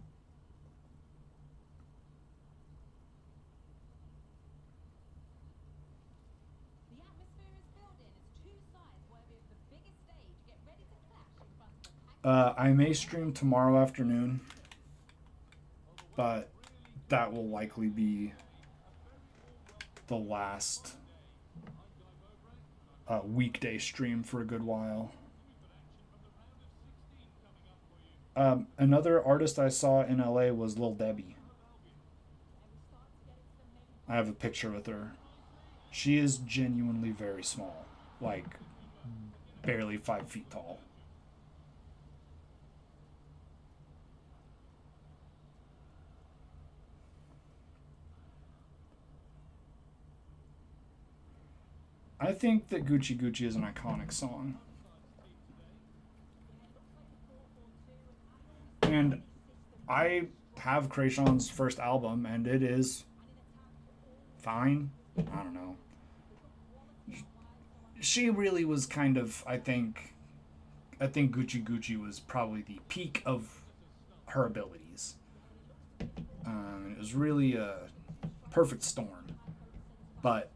I may stream tomorrow afternoon, but that will likely be the last weekday stream for a good while. Another artist I saw in LA was Lil Debbie. I have a picture with her. She is genuinely very small, like barely 5 feet tall. I think that Gucci Gucci is an iconic song. And I have Krayshawn's first album, and it is fine. I don't know. She really was kind of, I think Gucci Gucci was probably the peak of her abilities. It was really a perfect storm. But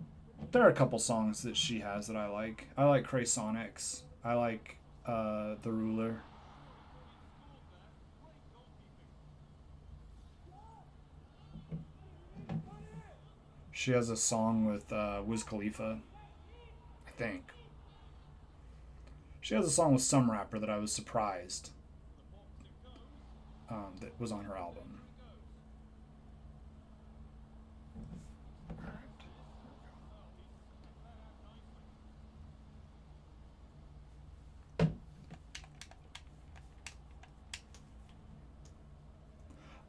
there are a couple songs that she has that I like. I like Kraysonics. I like The Ruler. She has a song with Wiz Khalifa, I think. She has a song with some rapper that I was surprised that was on her album.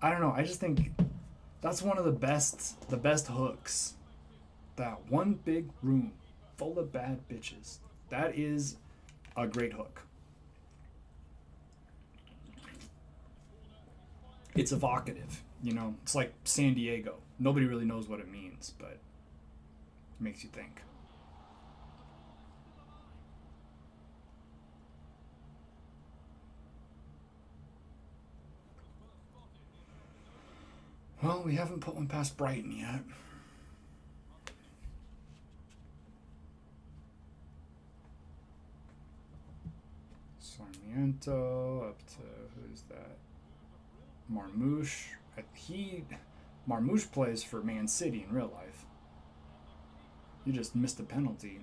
I don't know. I just think that's one of the best hooks. That one big room full of bad bitches. That is a great hook. It's evocative, you know. It's like San Diego. Nobody really knows what it means, but it makes you think. Well, we haven't put one past Brighton yet. Sarmiento up to who's that? Marmouche. Marmouche plays for Man City in real life. You just missed a penalty.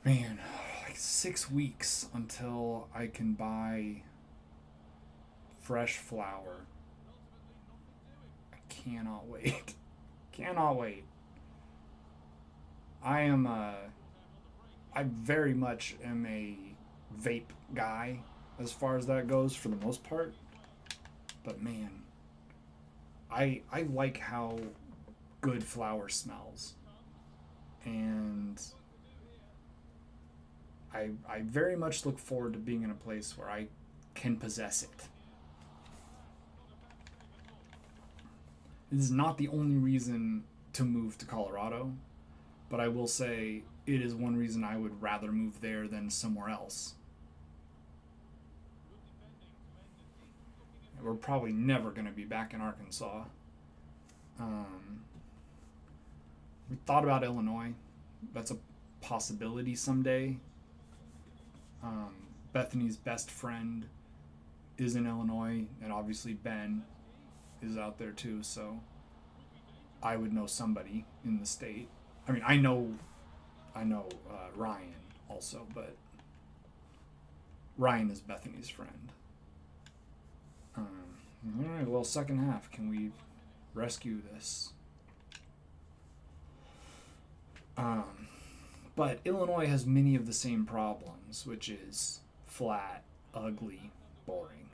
Man, like 6 weeks until I can buy fresh flour. I cannot wait. Cannot wait. I am I very much am a vape guy as far as that goes for the most part. But man, I like how good flour smells. And I very much look forward to being in a place where I can possess it. This is not the only reason to move to Colorado, but I will say it is one reason I would rather move there than somewhere else. We're probably never going to be back in Arkansas. Um, we thought about Illinois. That's a possibility someday. Bethany's best friend is in Illinois, and obviously Ben is out there too, so I would know somebody in the state. I mean, I know Ryan also, but Ryan is Bethany's friend. All right, well, second half, can we rescue this? Um, but Illinois has many of the same problems, which is flat, ugly, boring.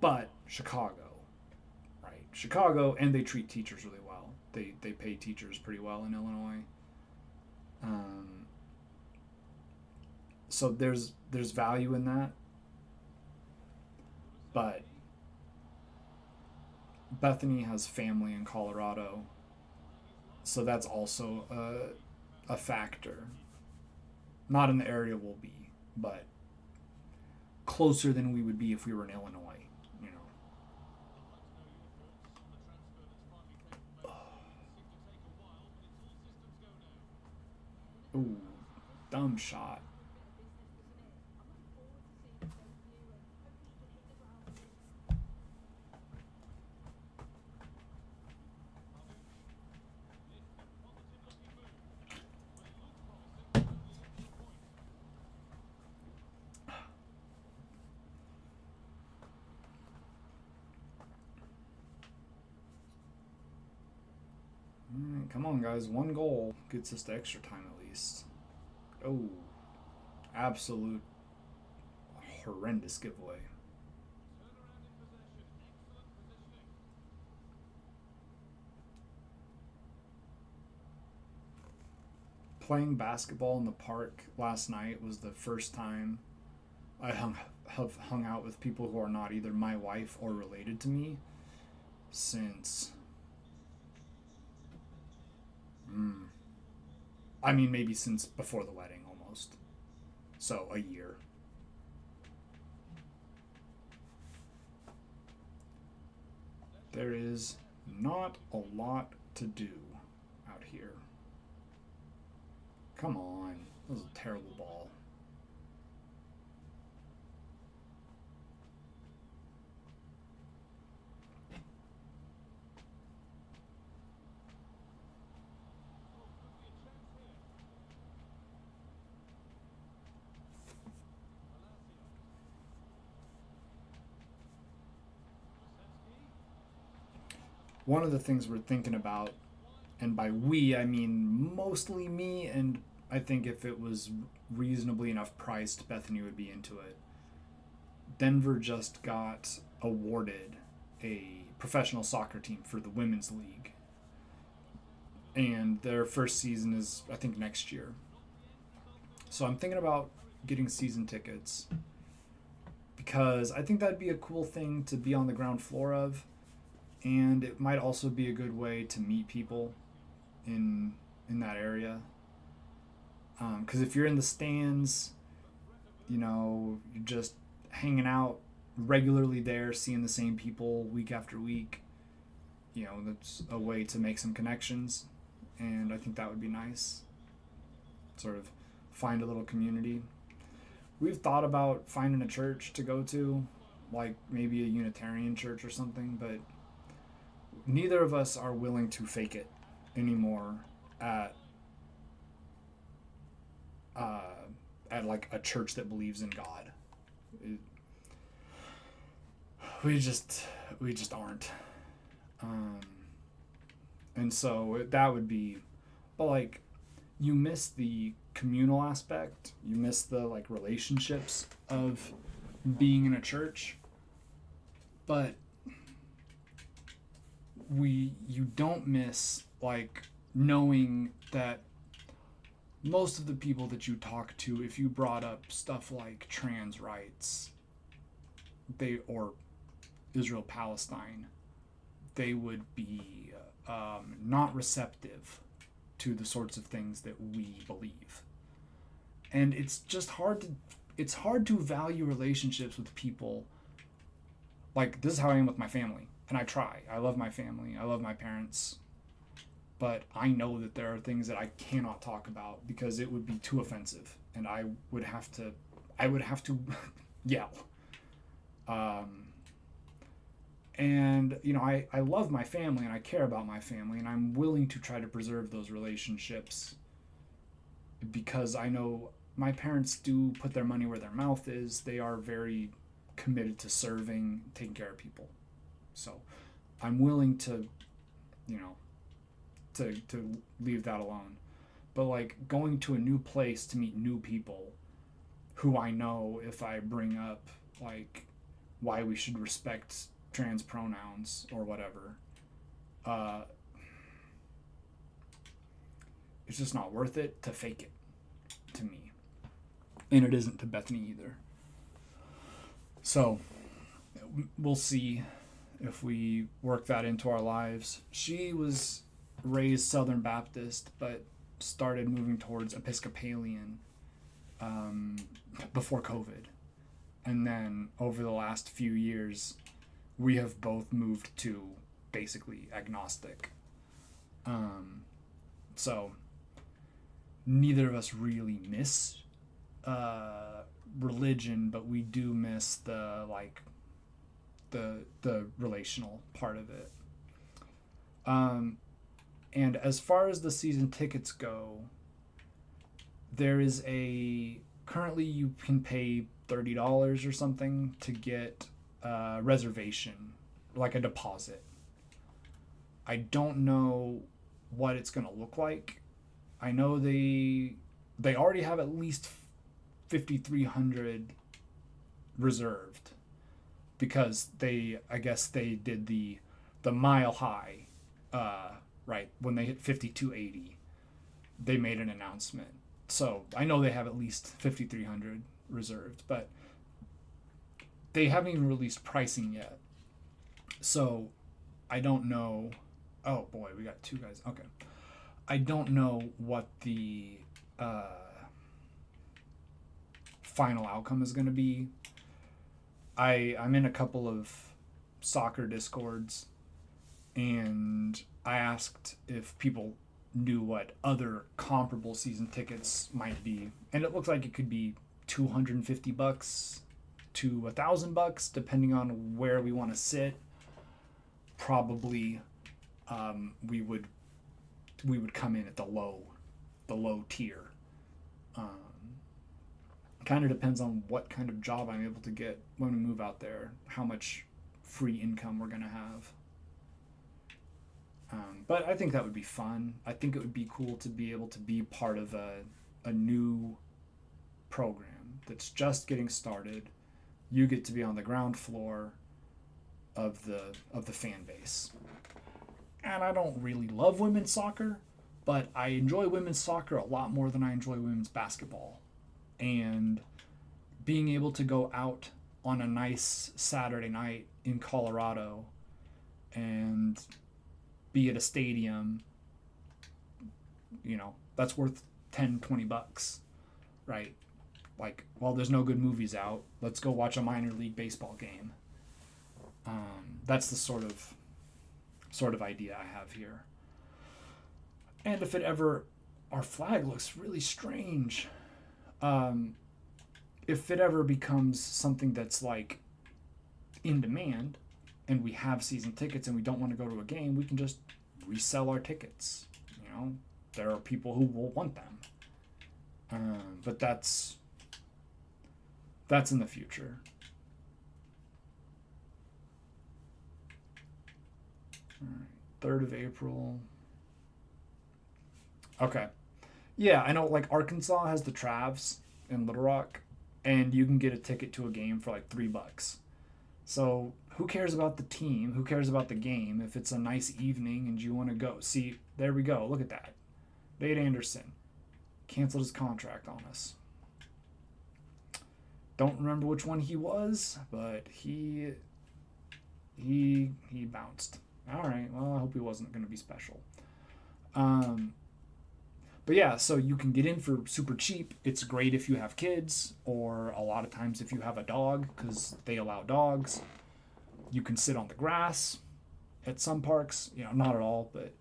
But Chicago, right? Chicago, and they treat teachers really well. They pay teachers pretty well in Illinois. Um, so there's value in that, but Bethany has family in Colorado, so that's also a factor. Not in the area we'll be, but closer than we would be if we were in Illinois. You know. Ooh, dumb shot. All right, come on, guys. One goal gets us to extra time at least. Oh, absolute horrendous giveaway. Playing basketball in the park last night was the first time have hung out with people who are not either my wife or related to me since. Mm, I mean, maybe since before the wedding almost. So a year. There is not a lot to do out here. Come on. That was a terrible ball. One of the things we're thinking about, and by we, I mean mostly me, and I think if it was reasonably enough priced, Bethany would be into it. Denver just got awarded a professional soccer team for the women's league, and their first season is, I think, next year. So I'm thinking about getting season tickets because I think that'd be a cool thing to be on the ground floor of, and it might also be a good way to meet people in that area. Because if you're in the stands, you're just hanging out regularly there, seeing the same people week after week. That's a way to make some connections, and I think that would be nice. Sort of find a little community. We've thought about finding a church to go to, like maybe a Unitarian church or something, but neither of us are willing to fake it anymore at uh, at like a church that believes in God. It, we just aren't, um, and so that would be, but like you miss the communal aspect, you miss the like relationships of being in a church, but you don't miss like knowing that most of the people that you talk to, if you brought up stuff like trans rights, they or Israel Palestine, they would be not receptive to the sorts of things that we believe, and it's hard to value relationships with people. Like, this is how I am with my family, and I love my family, I love my parents, but I know that there are things that I cannot talk about because it would be too offensive, and I would have to yell. Um, and I love my family and I care about my family, and I'm willing to try to preserve those relationships because I know my parents do put their money where their mouth is. They are very committed to serving, taking care of people. So I'm willing to, you know, to leave that alone. But like going to a new place to meet new people who I know, if I bring up like why we should respect trans pronouns or whatever, uh, it's just not worth it to fake it to me. And it isn't to Bethany either. So we'll see if we work that into our lives. She was raised Southern Baptist, but started moving towards Episcopalian before COVID. And then over the last few years, we have both moved to basically agnostic. So neither of us really miss religion, but we do miss the relational part of it. And as far as the season tickets go, there is currently you can pay $30 or something to get a reservation, like a deposit. I don't know what it's going to look like. I know they already have at least 5,300 reserved, because I guess they did the mile high, right when they hit 5,280, they made an announcement. So I know they have at least 5,300 reserved, but they haven't even released pricing yet. So I don't know. Oh boy, we got two guys. Okay. I don't know what the final outcome is going to be. I'm in a couple of soccer discords, and I asked if people knew what other comparable season tickets might be, and it looks like it could be $250 to $1,000, depending on where we want to sit. Probably we would come in at the low tier. Kind of depends on what kind of job I'm able to get when we move out there, how much free income we're going to have. But I think that would be fun. I think it would be cool to be able to be part of a new program that's just getting started. You get to be on the ground floor of the fan base. And I don't really love women's soccer, but I enjoy women's soccer a lot more than I enjoy women's basketball. And being able to go out on a nice Saturday night in Colorado and be at a stadium, that's worth $10-$20, right? Like, well, there's no good movies out, let's go watch a minor league baseball game. That's the sort of idea I have here. And if our flag looks really strange, if it ever becomes something that's like in demand and we have season tickets and we don't want to go to a game, we can just resell our tickets. There are people who will want them. But that's in the future. All right, 3rd of April. Okay. Yeah, I know, like, Arkansas has the Travs in Little Rock, and you can get a ticket to a game for like $3. So who cares about the team? Who cares about the game if it's a nice evening and you want to go? See, there we go. Look at that. Nate Anderson canceled his contract on us. Don't remember which one he was, but he bounced. All right, well, I hope he wasn't going to be special. But yeah, so you can get in for super cheap. It's great if you have kids, or a lot of times if you have a dog, because they allow dogs. You can sit on the grass at some parks, not at all, but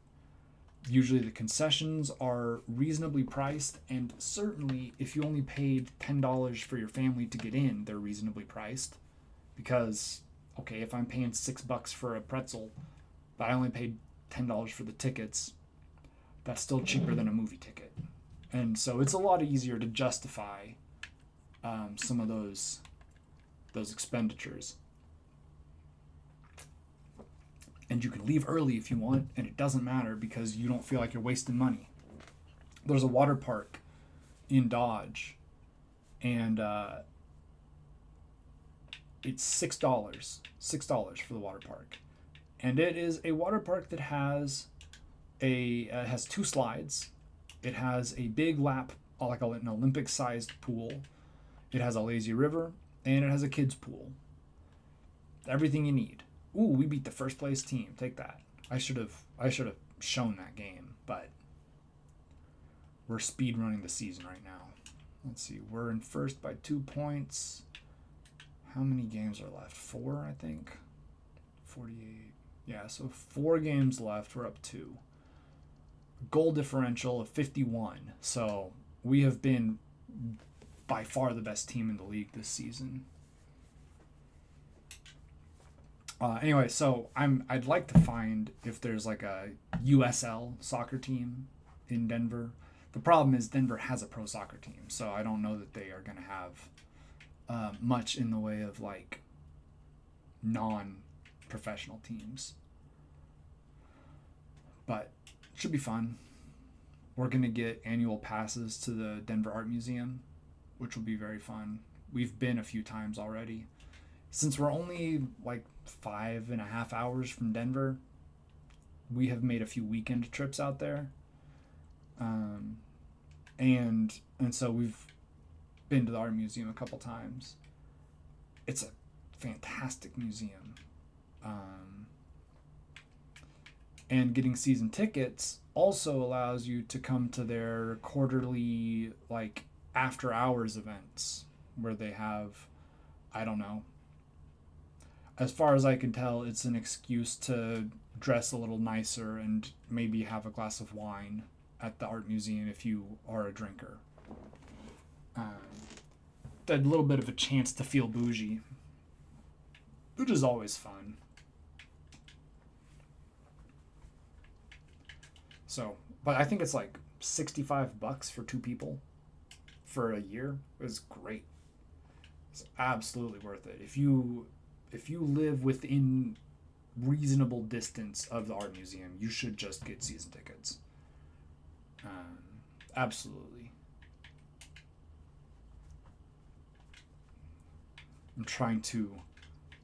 usually the concessions are reasonably priced, and certainly if you only paid $10 for your family to get in, they're reasonably priced. Because, okay, if I'm paying $6 for a pretzel, but I only paid $10 for the tickets, that's still cheaper than a movie ticket. And so it's a lot easier to justify some of those expenditures. And you can leave early if you want, and it doesn't matter because you don't feel like you're wasting money. There's a water park in Dodge, and it's $6 for the water park, and it is a water park that has has two slides. It has a big lap, like an Olympic-sized pool. It has a lazy river, and it has a kids pool. Everything you need. Ooh, we beat the first place team. Take that. I should have shown that game, but we're speed running the season right now. Let's see. We're in first by 2 points. How many games are left? 4, I think. 48. Yeah, so 4 games left. We're up 2. Goal differential of 51. So we have been by far the best team in the league this season. Anyway, so I'd like to find if there's like a USL soccer team in Denver. The problem is Denver has a pro soccer team, so I don't know that they are going to have much in the way of like non-professional teams. But it should be fun. We're going to get annual passes to the Denver Art Museum, which will be very fun. We've been a few times already. Since we're only like 5.5 hours from Denver, we have made a few weekend trips out there. And so we've been to the art museum a couple times. It's a fantastic museum. And getting season tickets also allows you to come to their quarterly like after hours events where they have, I don't know, as far as I can tell, it's an excuse to dress a little nicer and maybe have a glass of wine at the art museum if you are a drinker. A little bit of a chance to feel bougie, which is always fun. So, but I think it's like $65 for 2 people for a year. It's great. It's absolutely worth it. If you live within reasonable distance of the art museum, you should just get season tickets. Absolutely. I'm trying to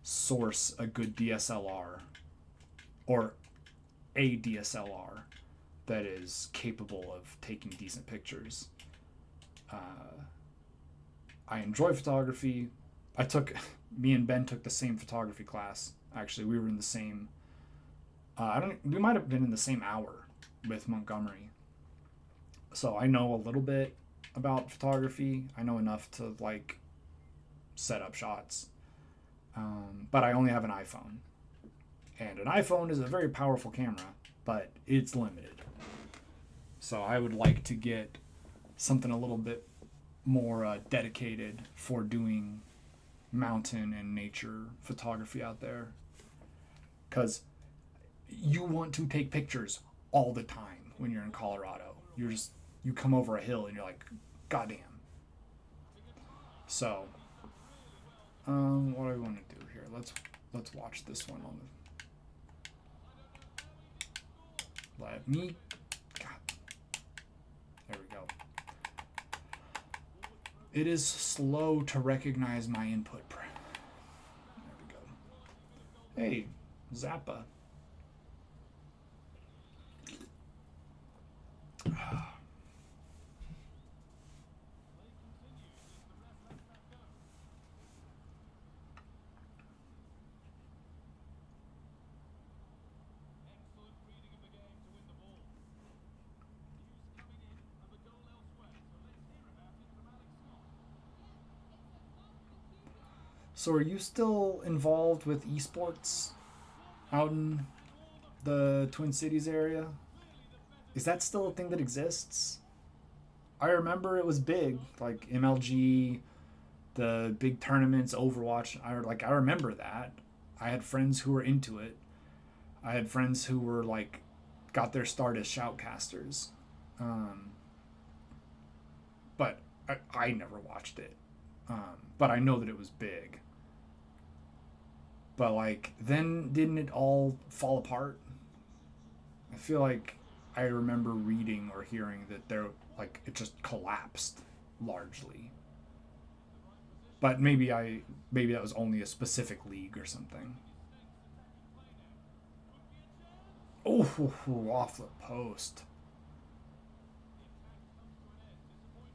source a good DSLR or a DSLR that is capable of taking decent pictures. I enjoy photography. Me and Ben took the same photography class. Actually, we were in the same. We might have been in the same hour with Montgomery. So I know a little bit about photography. I know enough to like set up shots. But I only have an iPhone, and an iPhone is a very powerful camera, but it's limited. So I would like to get something a little bit more dedicated for doing mountain and nature photography out there, because you want to take pictures all the time when you're in Colorado. You come over a hill and you're like, goddamn. So what do I want to do here? Let's watch this one on the let me God. There we go. It is slow to recognize my input. There we go. Hey, Zappa. So are you still involved with esports out in the Twin Cities area? Is that still a thing that exists? I remember it was big, like MLG, the big tournaments, Overwatch. I remember that. I had friends who were into it. I had friends who were like got their start as shoutcasters. But I never watched it. But I know that it was big. But like, then didn't it all fall apart? I feel like I remember reading or hearing that there, like, it just collapsed largely. But maybe that was only a specific league or something. Oh, off the post.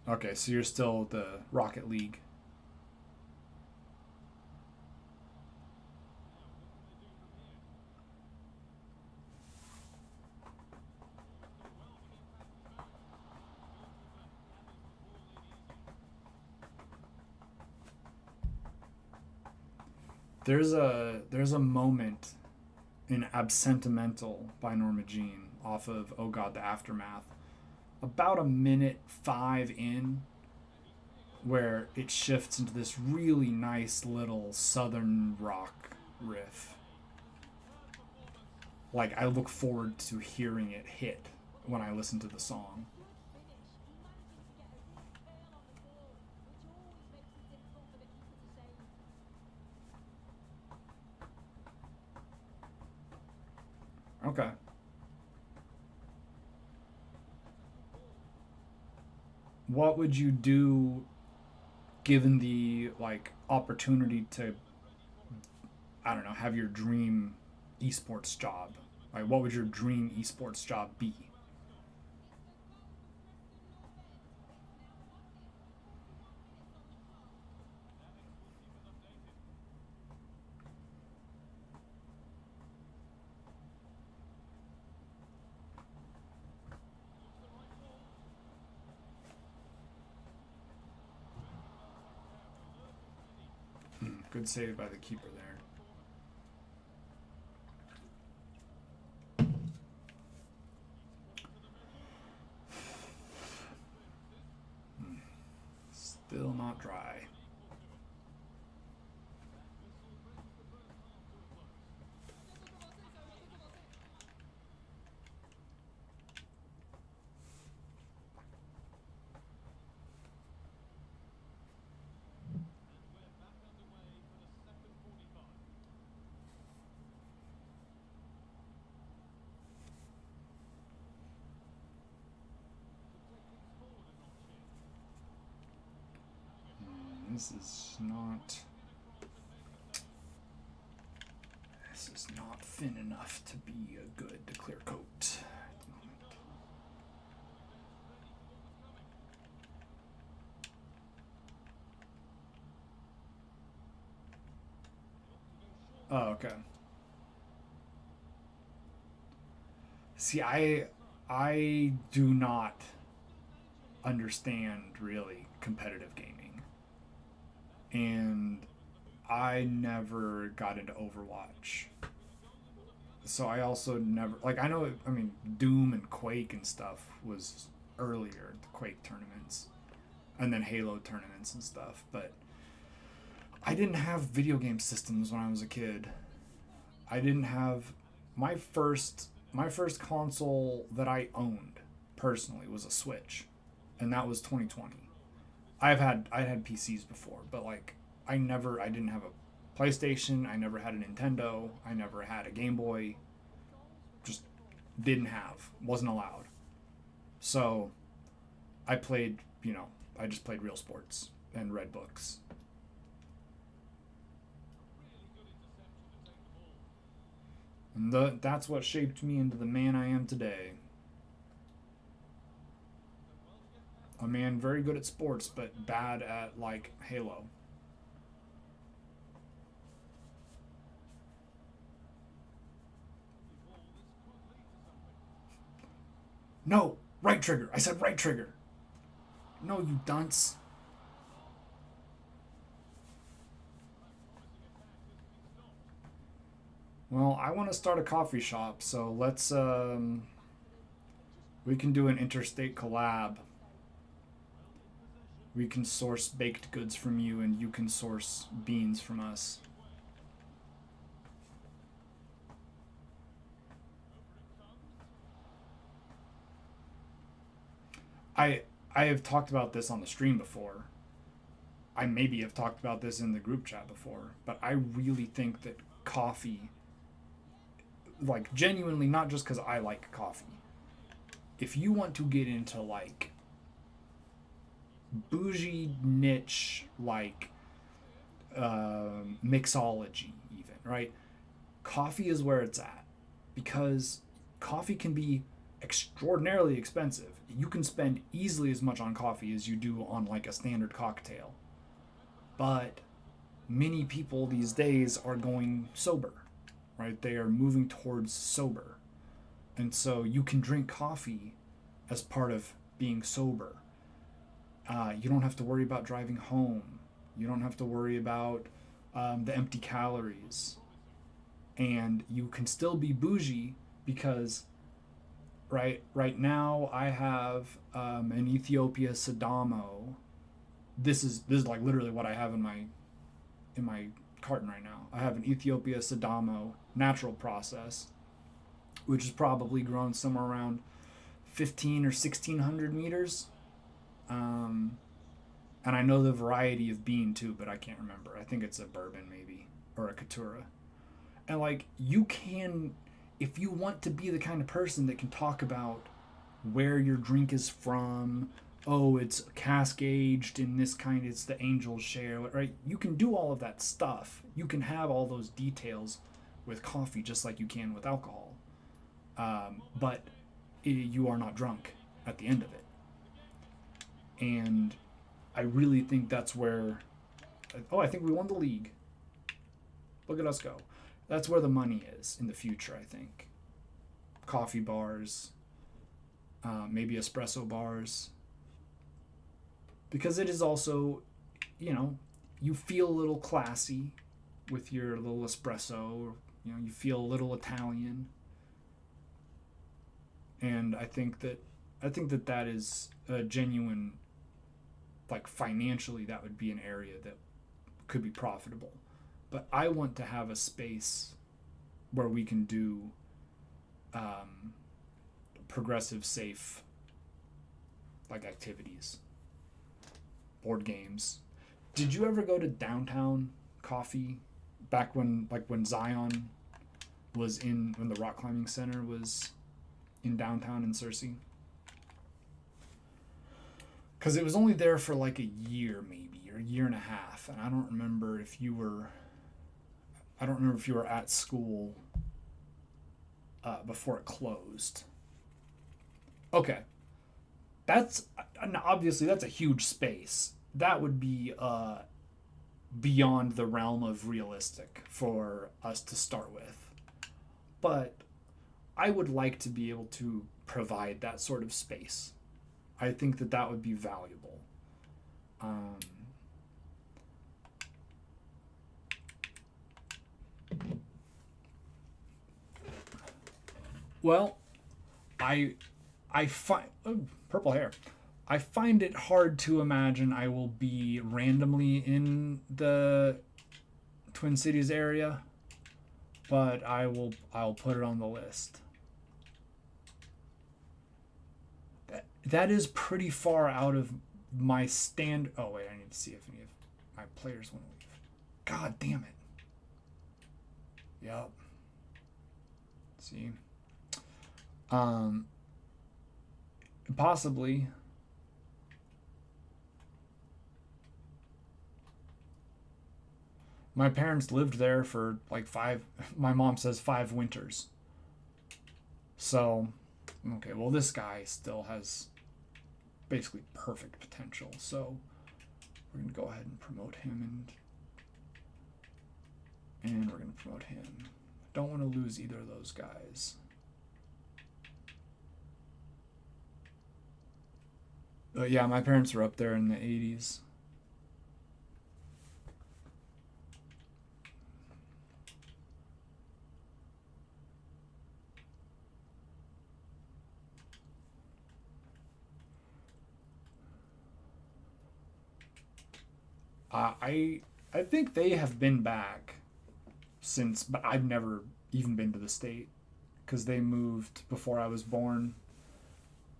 Okay, so you're still the Rocket League. There's a moment in Absentimental by Norma Jean off of Oh God the Aftermath, about a minute five in, where it shifts into this really nice little southern rock riff. Like, I look forward to hearing it hit when I listen to the song. Okay. What would you do given the like opportunity to, I don't know, have your dream esports job? Like, what would your dream esports job be? Good save by the keeper there. Still not dry. This is not. This is not thin enough to be a good clear coat. Oh, okay. See, I do not understand really competitive gaming, and I never got into Overwatch. So I also never, like, I know, I mean, Doom and Quake and stuff was earlier, the Quake tournaments, and then Halo tournaments and stuff, but I didn't have video game systems when I was a kid. I didn't have my first console that I owned personally was a Switch, and that was 2020. I had PCs before, but like, I didn't have a PlayStation. I never had a Nintendo. I never had a Game Boy. Just didn't have. Wasn't allowed. So I played. I just played real sports and read books. And that's what shaped me into the man I am today. A man very good at sports, but bad at, like, Halo. No! Right trigger! I said right trigger! No, you dunce! Well, I want to start a coffee shop, so we can do an interstate collab. We can source baked goods from you, and you can source beans from us. I I have talked about this on the stream before. I maybe have talked about this in the group chat before, but I really think that coffee, like genuinely, not just because I like coffee. If you want to get into like bougie niche, like mixology, even, right? Coffee is where it's at, because coffee can be extraordinarily expensive. You can spend easily as much on coffee as you do on like a standard cocktail. But many people these days are going sober, right? They are moving towards sober. And so you can drink coffee as part of being sober. You don't have to worry about driving home. You don't have to worry about the empty calories. And you can still be bougie because right now I have an Ethiopia Sidamo. This is like literally what I have in my carton right now. I have an Ethiopia Sidamo natural process, which is probably grown somewhere around 15 or 1600 meters. And I know the variety of bean too, but I can't remember. I think it's a bourbon maybe, or a Caturra. And like, you can, if you want to be the kind of person that can talk about where your drink is from, oh, it's cask aged in this kind, it's the Angel's Share, right? You can do all of that stuff. You can have all those details with coffee just like you can with alcohol. But you are not drunk at the end of it. And I really think that's where, oh, I think we won the league. Look at us go. That's where the money is in the future, I think. Coffee bars, maybe espresso bars. Because it is also, you feel a little classy with your little espresso. You feel a little Italian. And I think that is a genuine, like financially, that would be an area that could be profitable. But I want to have a space where we can do progressive, safe, like activities, board games. Did you ever go to Downtown Coffee back when Zion was when the Rock Climbing Center was in downtown in Searcy? Because it was only there for like a year maybe, or a year and a half, and I don't remember if you were at school before it closed. Okay, obviously that's a huge space. That would be beyond the realm of realistic for us to start with. But I would like to be able to provide that sort of space. I think that would be valuable. Well, I find purple hair. I find it hard to imagine I will be randomly in the Twin Cities area, but I'll put it on the list. That is pretty far out of my stand. Oh wait, I need to see if any of my players want to leave. God damn it. Yep. See. Possibly. My parents lived there for like my mom says 5 winters. So, okay, well this guy still has basically perfect potential. So we're going to go ahead and promote him and we're going to promote him. Don't want to lose either of those guys. But yeah, my parents were up there in the 80s. I think they have been back since, but I've never even been to the state because they moved before I was born.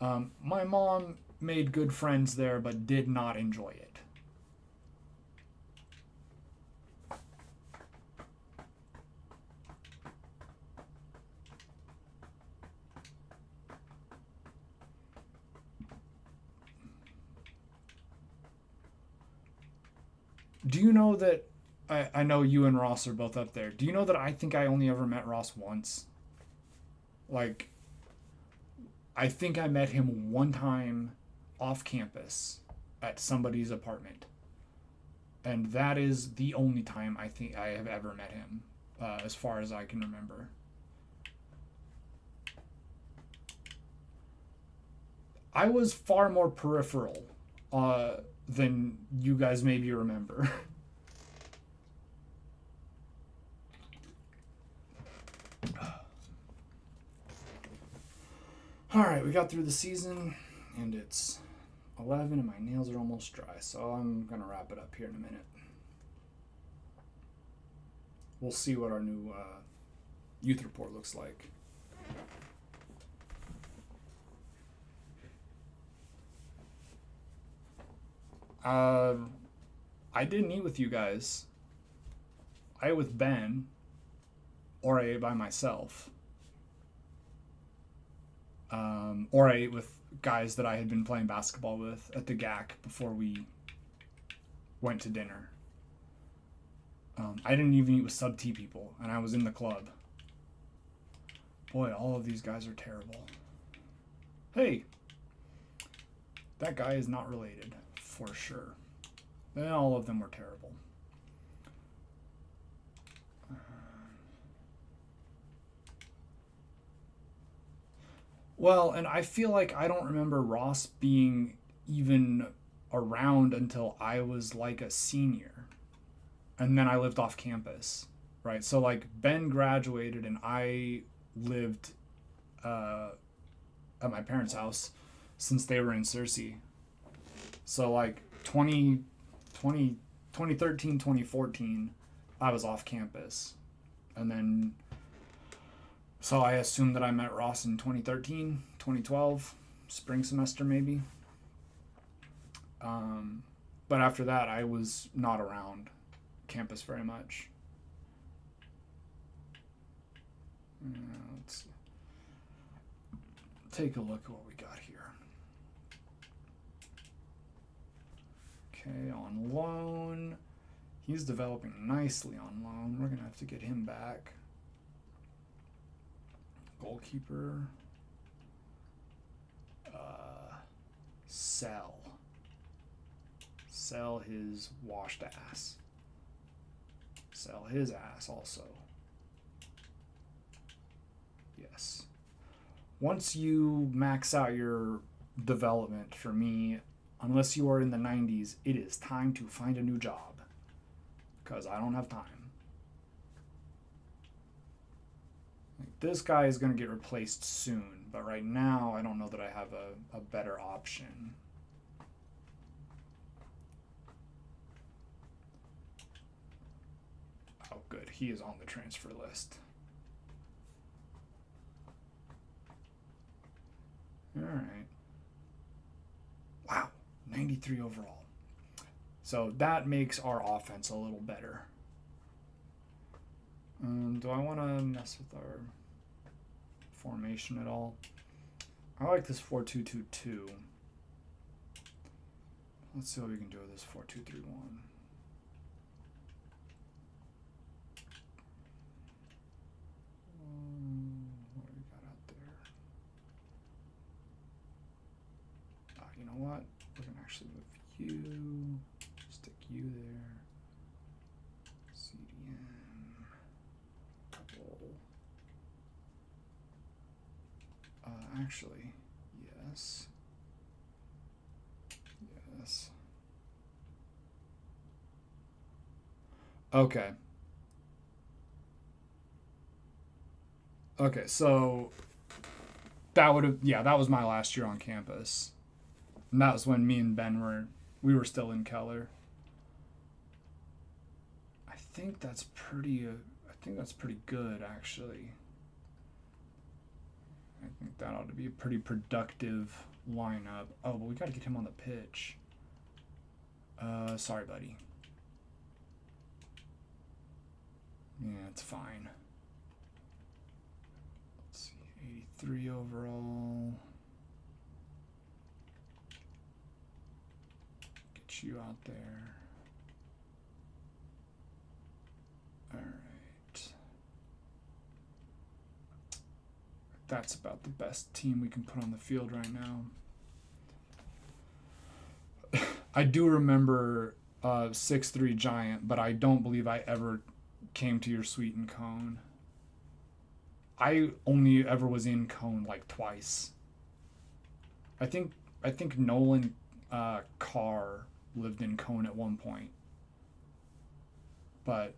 My mom made good friends there, but did not enjoy it. Do you know that I know you and Ross are both up there. Do you know that I think I only ever met Ross once? Like, I think I met him one time off campus at somebody's apartment. And that is the only time I think I have ever met him, as far as I can remember. I was far more peripheral than you guys maybe remember. Alright, we got through the season, and it's 11, and my nails are almost dry, so I'm going to wrap it up here in a minute. We'll see what our new youth report looks like. I didn't eat with you guys. I ate with Ben, or I ate by myself. Or I ate with guys that I had been playing basketball with at the GAC before we went to dinner. I didn't even eat with sub-T people, and I was in the club. Boy, all of these guys are terrible. Hey, that guy is not related, for sure. And all of them were terrible. Well, and I feel like I don't remember Ross being even around until I was like a senior. And then I lived off campus, right? So like Ben graduated and I lived at my parents' house since they were in Searcy. So like 2013, 2014, I was off campus. And then, so I assumed that I met Ross in 2013, 2012, spring semester maybe. But after that, I was not around campus very much. Let's take a look at what we got here. Okay, on loan. He's developing nicely on loan. We're going to have to get him back. Goalkeeper. Sell. Sell his washed ass. Sell his ass also. Yes. Once you max out your development for me, unless you are in the 90s, it is time to find a new job. Because I don't have time. Like, this guy is going to get replaced soon, but right now I don't know that I have a better option. Oh, good. He is on the transfer list. All right. Wow, 93 overall. So that makes our offense a little better. Do I want to mess with our formation at all? I like this 4-2-2-2. Let's see what we can do with this 4-2-3-1. What do we got out there? You know what? We're going to actually move you. Stick you there. CDM. Couple. Actually, yes. Yes. Okay. Okay, so that would have, yeah, that was my last year on campus. And that was when me and Ben we were still in Keller. I think that's pretty good, actually. I think that ought to be a pretty productive lineup. Oh, but we got to get him on the pitch. Sorry, buddy. Yeah, it's fine. Let's see, 83 overall. Get you out there. that's about the best team we can put on the field right now. I do remember 6'3" Giant, but I don't believe I ever came to your suite in Cone. I only ever was in Cone like twice. I think Nolan Carr lived in Cone at one point. But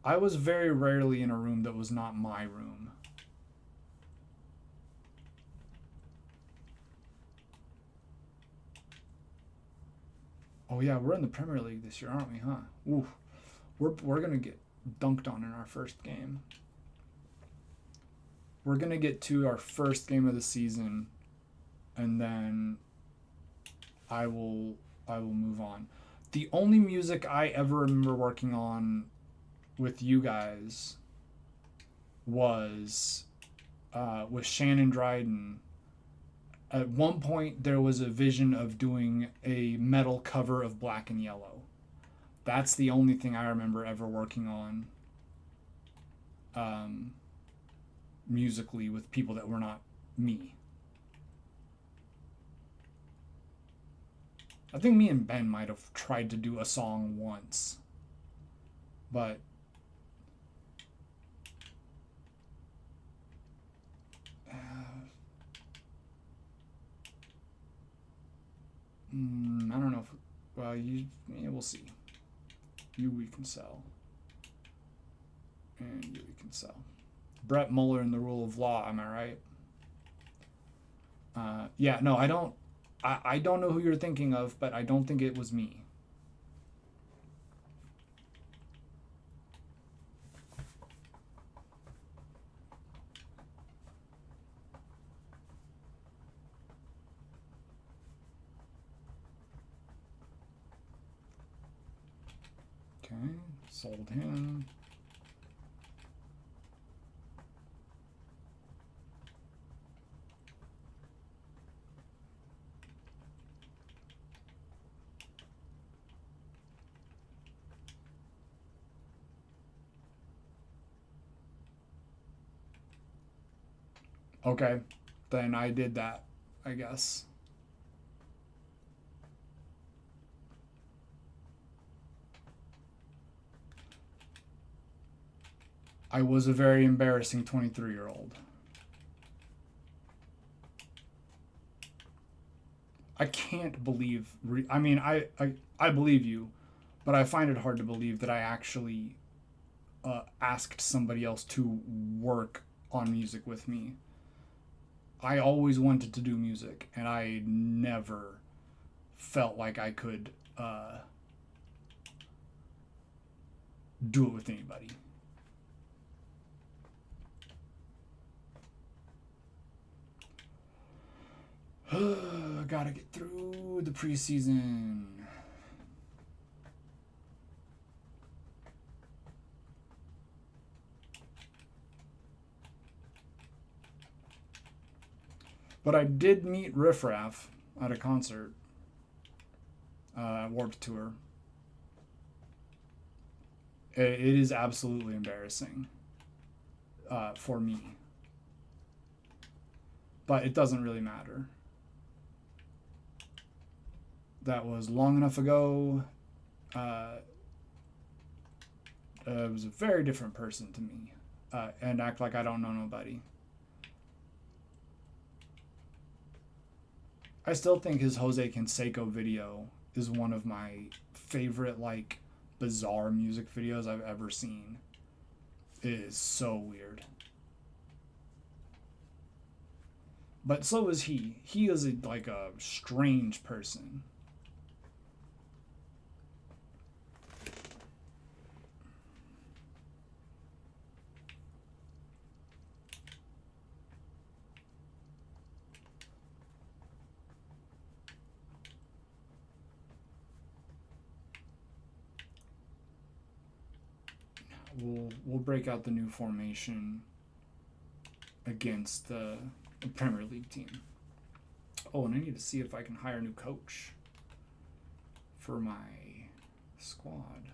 I was very rarely in a room that was not my room. Oh yeah, we're in the Premier League this year, aren't we, huh? Ooh. We're gonna get dunked on in our first game. We're gonna get to our first game of the season, and then I will move on. The only music I ever remember working on with you guys was with Shannon Dryden. At one point, there was a vision of doing a metal cover of Black and Yellow. That's the only thing I remember ever working on musically with people that were not me. I think me and Ben might have tried to do a song once, but I don't know if, well, we'll see. You we can sell. And you we can sell. Brett Muller and the Rule of Law, am I right? Yeah, no, I don't know who you're thinking of, but I don't think it was me. Okay, sold him. Okay, then I did that, I guess. I was a very embarrassing 23-year-old. I can't believe, I mean, I believe you, but I find it hard to believe that I actually asked somebody else to work on music with me. I always wanted to do music, and I never felt like I could do it with anybody. Gotta get through the preseason. But I did meet Riff Raff at a concert at Warped Tour. It is absolutely embarrassing for me. But it doesn't really matter. That was long enough ago. It was a very different person to me. And act like I don't know nobody. I still think his Jose Canseco video is one of my favorite, like, bizarre music videos I've ever seen. It is so weird. But so is he. He is like a strange person. We'll break out the new formation against the Premier League team. Oh, and I need to see if I can hire a new coach for my squad.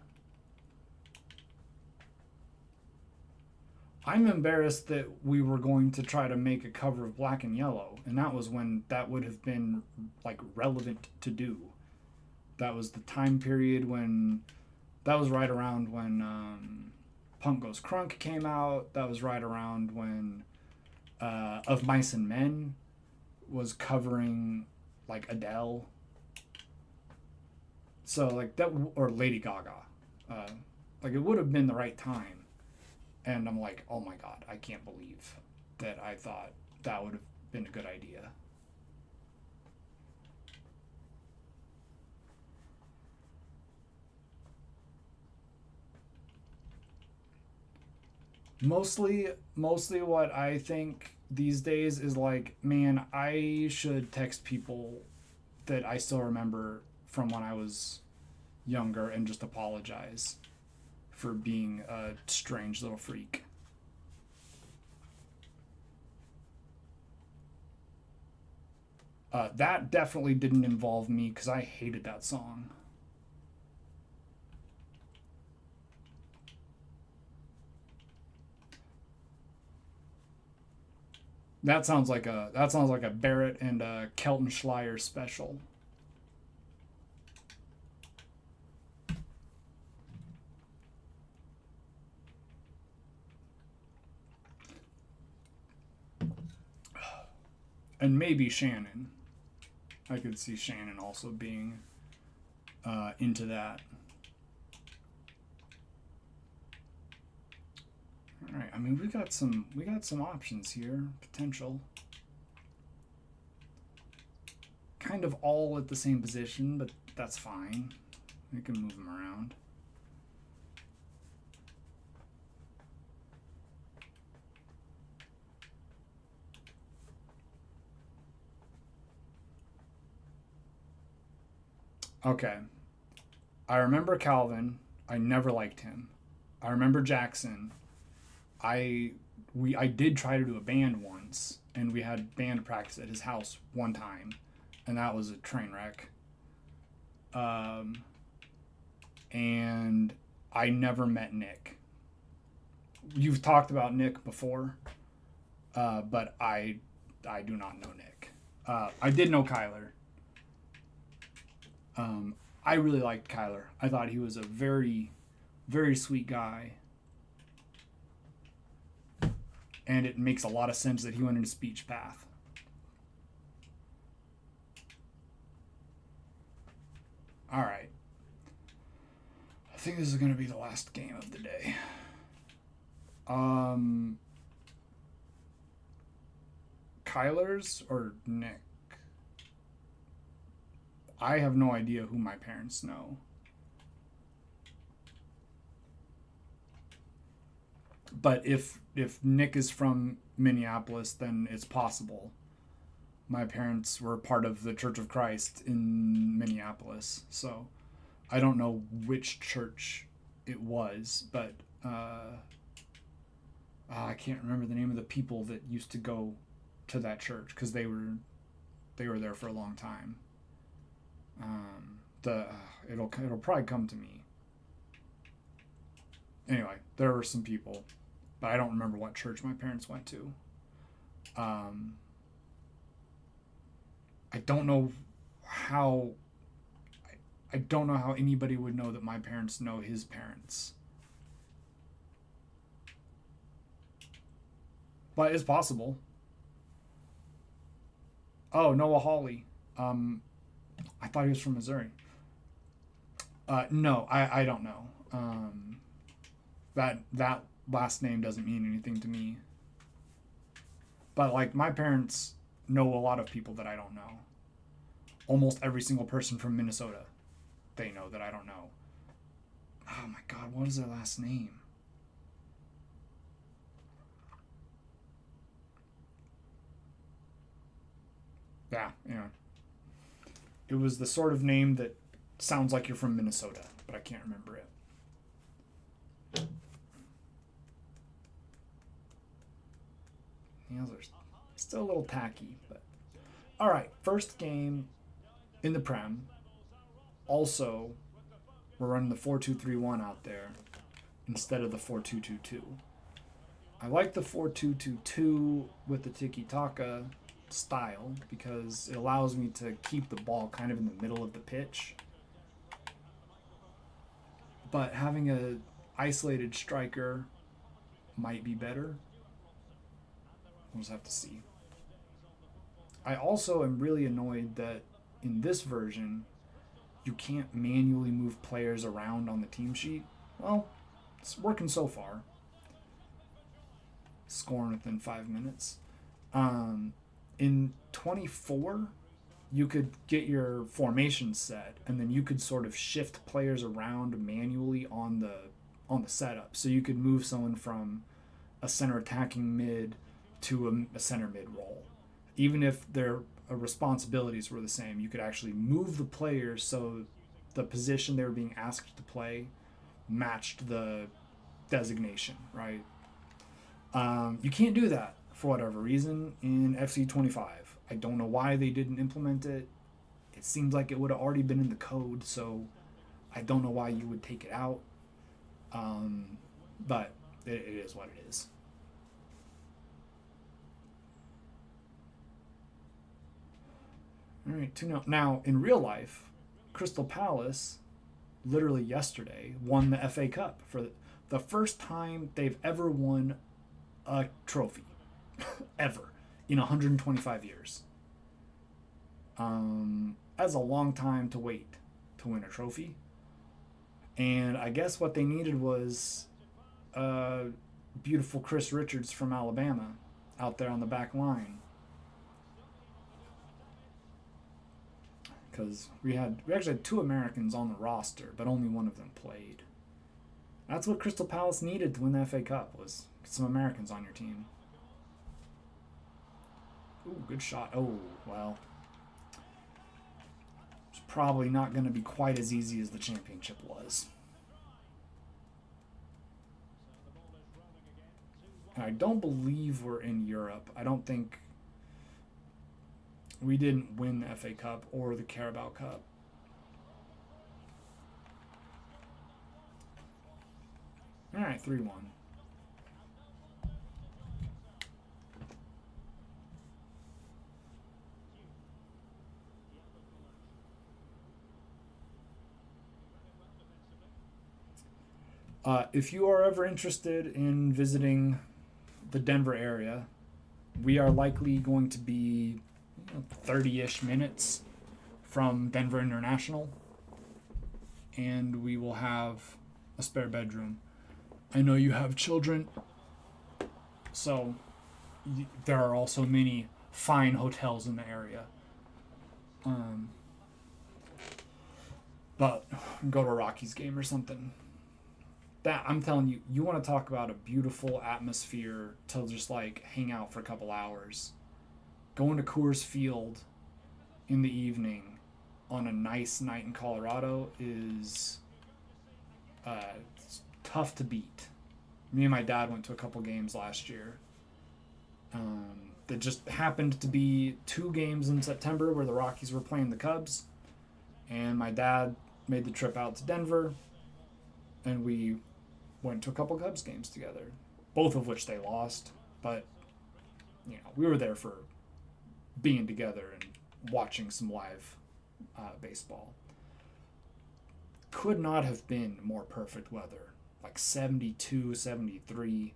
I'm embarrassed that we were going to try to make a cover of Black and Yellow, and that was when that would have been like relevant to do. That was the time period when that was right around when Punk Goes Crunk came out. That was right around when Of Mice and Men was covering like Adele. So like that, or Lady Gaga. Like it would have been the right time. And I'm like, oh my God, I can't believe that I thought that would have been a good idea. Mostly what I think these days is like, man, I should text people that I still remember from when I was younger and just apologize for being a strange little freak. That definitely didn't involve me because I hated that song. That sounds like a Barrett and a Kelton Schleier special. And maybe Shannon. I could see Shannon also being into that. All right. I mean, we got some options here, potential. Kind of all at the same position, but that's fine. We can move them around. Okay. I remember Calvin. I never liked him. I remember Jackson. I did try to do a band once, and we had band practice at his house one time, and that was a train wreck. Um, and I never met Nick. You've talked about Nick before, but I do not know Nick. I did know Kyler. I really liked Kyler. I thought he was a very, very sweet guy. And it makes a lot of sense that he went into speech path. All right. I think this is going to be the last game of the day. Um, Kyler's or Nick? I have no idea who my parents know. But if Nick is from Minneapolis, then it's possible. My parents were part of the Church of Christ in Minneapolis, so I don't know which church it was, but I can't remember the name of the people that used to go to that church because they were there for a long time. The it'll probably come to me. Anyway, there were some people, but I don't remember what church my parents went to. Um, I don't know how. I don't know how anybody would know that my parents know his parents, but it's possible. Oh, Noah Hawley. Um, I thought he was from Missouri. No, I don't know. That last name doesn't mean anything to me. But like my parents know a lot of people that I don't know. Almost every single person from Minnesota, they know that I don't know. Oh my God, what is their last name? Yeah, yeah. It was the sort of name that sounds like you're from Minnesota, but I can't remember it. Nails are still a little tacky, but all right. First game in the Prem. Also, we're running the 4-2-3-1 out there instead of the 4-2-2-2. I like the 4-2-2-2 with the tiki-taka style because it allows me to keep the ball kind of in the middle of the pitch. But having a isolated striker might be better. We'll just have to see. I also am really annoyed that in this version, you can't manually move players around on the team sheet. Well, it's working so far. Scoring within 5 minutes. In 24, you could get your formation set, and then you could sort of shift players around manually on the setup. So you could move someone from a center attacking mid to a center mid role. Even if their responsibilities were the same, you could actually move the players so the position they were being asked to play matched the designation, right? You can't do that for whatever reason in FC25. I don't know why they didn't implement it. It seems like it would have already been in the code, so I don't know why you would take it out. But it is what it is. All right, 2-0. Now, in real life, Crystal Palace, literally yesterday, won the FA Cup for the first time they've ever won a trophy. Ever. In 125 years. That's a long time to wait to win a trophy. And I guess what they needed was beautiful Chris Richards from Alabama out there on the back line. Because we actually had 2 Americans on the roster, but only one of them played. That's what Crystal Palace needed to win the FA Cup, was some Americans on your team. Ooh, good shot. Oh, well. It's probably not going to be quite as easy as the championship was. And I don't believe we're in Europe. I don't think... We didn't win the FA Cup or the Carabao Cup. All right, 3-1. If you are ever interested in visiting the Denver area, we are likely going to be 30-ish minutes from Denver International, and we will have a spare bedroom. I know you have children, so there are also many fine hotels in the area. But go to a Rockies game or something. That, I'm telling you, you want to talk about a beautiful atmosphere to just like hang out for a couple hours. Going to Coors Field in the evening on a nice night in Colorado is tough to beat. Me and my dad went to a couple games last year. That just happened to be 2 games in September where the Rockies were playing the Cubs. And my dad made the trip out to Denver. And we went to a couple Cubs games together. Both of which they lost. But, we were there for being together and watching some live baseball. Could not have been more perfect weather. Like 72, 73,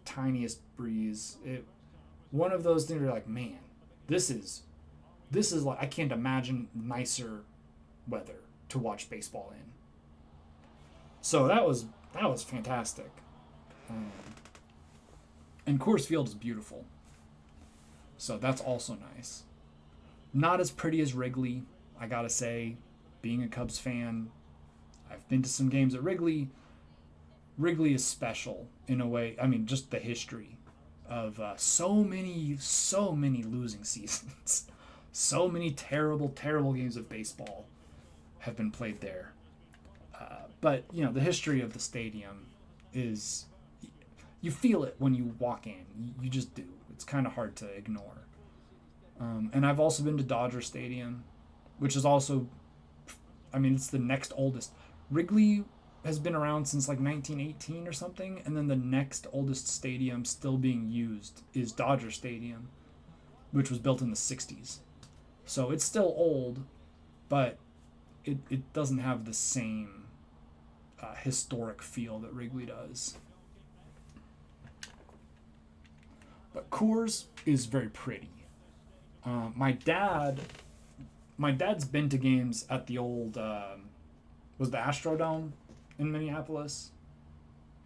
tiniest breeze. One of those things where you're like, man, this is like, I can't imagine nicer weather to watch baseball in. So that was fantastic. And Coors Field is beautiful. So that's also nice. Not as pretty as Wrigley, I gotta say. Being a Cubs fan, I've been to some games at Wrigley. Wrigley is special in a way. I mean, just the history of so many losing seasons. So many terrible, terrible games of baseball have been played there. But, the history of the stadium is... You feel it when you walk in. You just do. It's kind of hard to ignore. And I've also been to Dodger Stadium, which is also... it's the next oldest. Wrigley has been around since like 1918 or something, and then the next oldest stadium still being used is Dodger Stadium, which was built in the 60s. So it's still old, but it doesn't have the same historic feel that Wrigley does. But Coors is very pretty. My dad's been to games at the old was the Astrodome in Minneapolis,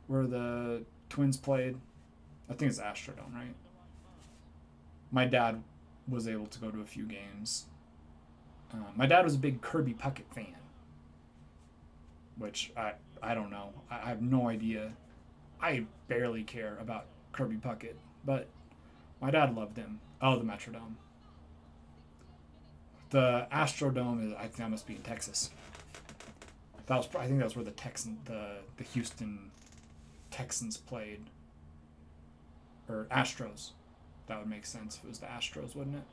where the Twins played. I think it's Astrodome, right? My dad was able to go to a few games. My dad was a big Kirby Puckett fan, which I don't know. I have no idea. I barely care about Kirby Puckett, but my dad loved him. Oh, the Metrodome. The Astrodome is, I think that must be in Texas. I think that was where the Houston Texans played, or Astros. That would make sense if it was the Astros, wouldn't it?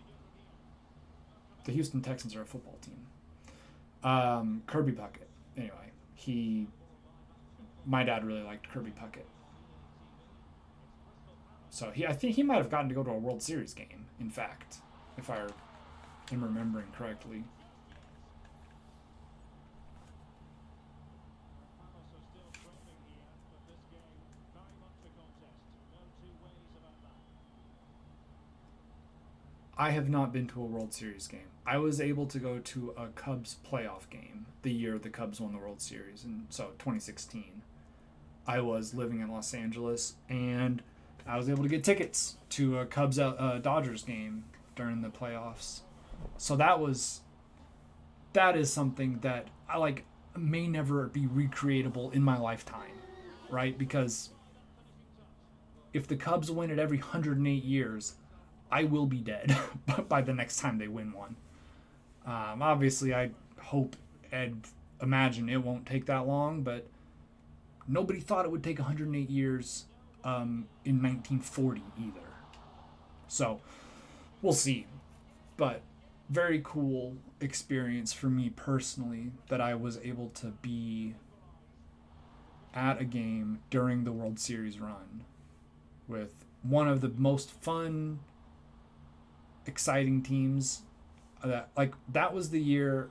The Houston Texans are a football team. Kirby Puckett. Anyway, my dad really liked Kirby Puckett. So I think he might have gotten to go to a World Series game, in fact, if I am remembering correctly. I have not been to a World Series game. I was able to go to a Cubs playoff game the year the Cubs won the World Series, and so 2016. I was living in Los Angeles, and I was able to get tickets to a Cubs Dodgers game during the playoffs. So that is something that I like may never be recreatable in my lifetime, right? Because if the Cubs win it every 108 years, I will be dead by the next time they win one. Obviously, I hope and imagine it won't take that long, but nobody thought it would take 108 years in 1940 either. So we'll see. But very cool experience for me personally that I was able to be at a game during the World Series run with one of the most fun, exciting teams. That was the year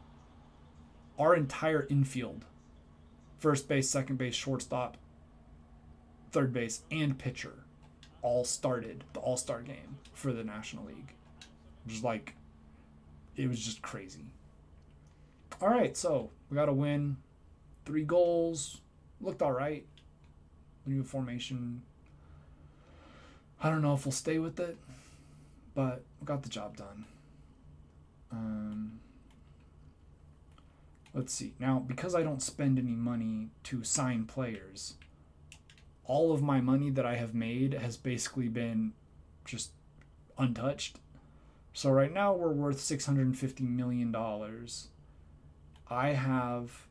our entire infield, first base, second base, shortstop, third base, and pitcher, all started the All-Star game for the National League. It was just crazy. All right, so we got a win, 3 goals, looked all right. The new formation, I don't know if we'll stay with it, but we got the job done. Let's see. Now, because I don't spend any money to sign players, all of my money that I have made has basically been just untouched. So right now we're worth $650 million. I have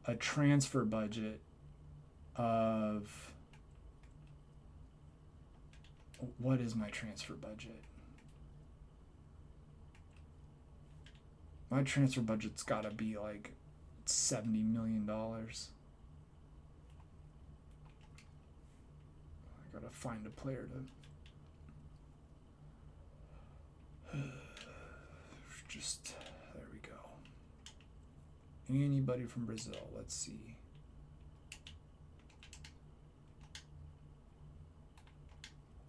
a transfer budget of... What is my transfer budget? My transfer budget's got to be like $70 million. I got to find a player to... Just, there we go. Anybody from Brazil, let's see.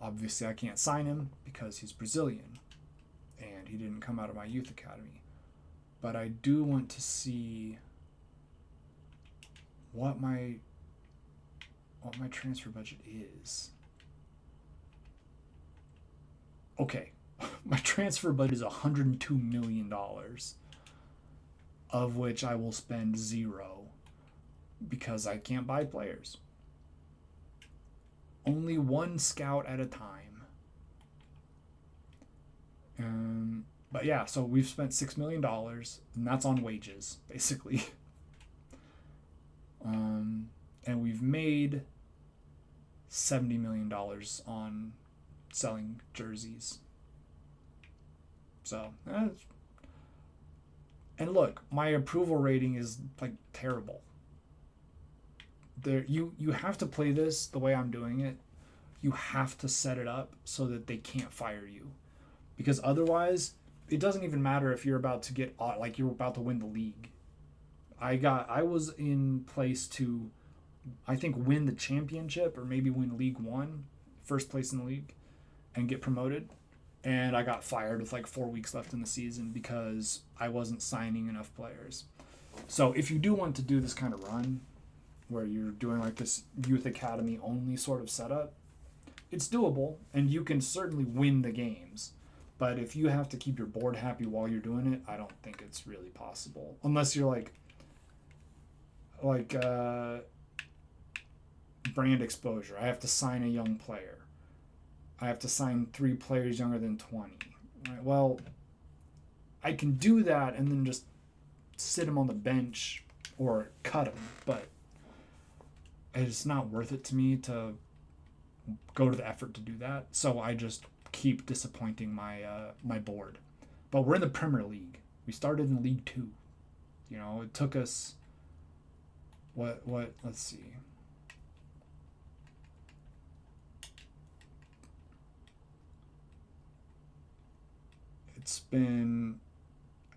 Obviously, I can't sign him because he's Brazilian and he didn't come out of my youth academy. But I do want to see what my transfer budget is. Okay, my transfer budget is $102 million, of which I will spend 0 because I can't buy players. Only one scout at a time. But yeah, so we've spent $6 million, and that's on wages, basically. And we've made $70 million on selling jerseys. So, and look, my approval rating is like terrible. there you have to play this the way I'm doing it. You have to set it up so that they can't fire you, because otherwise it doesn't even matter if you're about to get like you're about to win the league. I was in place to, I think, win the championship or maybe win League One, first place in the league, and get promoted. And I got fired with like 4 weeks left in the season because I wasn't signing enough players. So if you do want to do this kind of run where you're doing like this youth academy only sort of setup, it's doable and you can certainly win the games. But if you have to keep your board happy while you're doing it, I don't think it's really possible. Unless you're like brand exposure. I have to sign a young player. I have to sign 3 players younger than 20. Right? Well, I can do that and then just sit them on the bench or cut them, but it's not worth it to me to go to the effort to do that. So I just keep disappointing my board. But we're in the Premier League. We started in League 2. You know, it took us what let's see.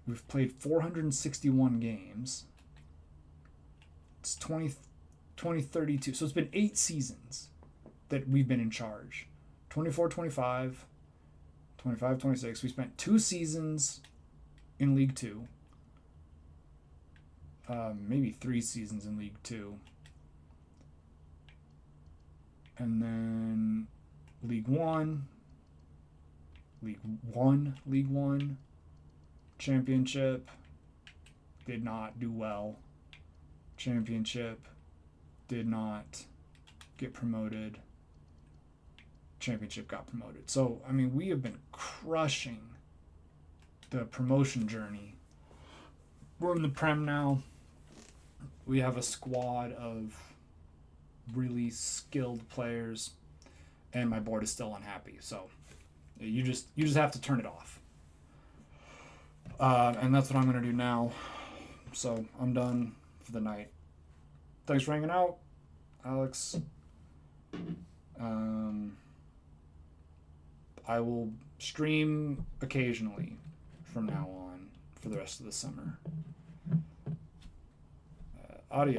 We've played 461 games. It's 2032. So it's been 8 seasons that we've been in charge. 24, 25, 25, 26. We spent 2 seasons in League 2. Maybe 3 seasons in League 2. And then League 1. League 1, Championship, did not do well. Championship, did not get promoted. Championship got promoted. So, I mean, we have been crushing the promotion journey. We're in the Prem now. We have a squad of really skilled players, and my board is still unhappy. So, you just have to turn it off. And that's what I'm going to do now. So I'm done for the night. Thanks for hanging out, Alex. I will stream occasionally from now on for the rest of the summer. Audio.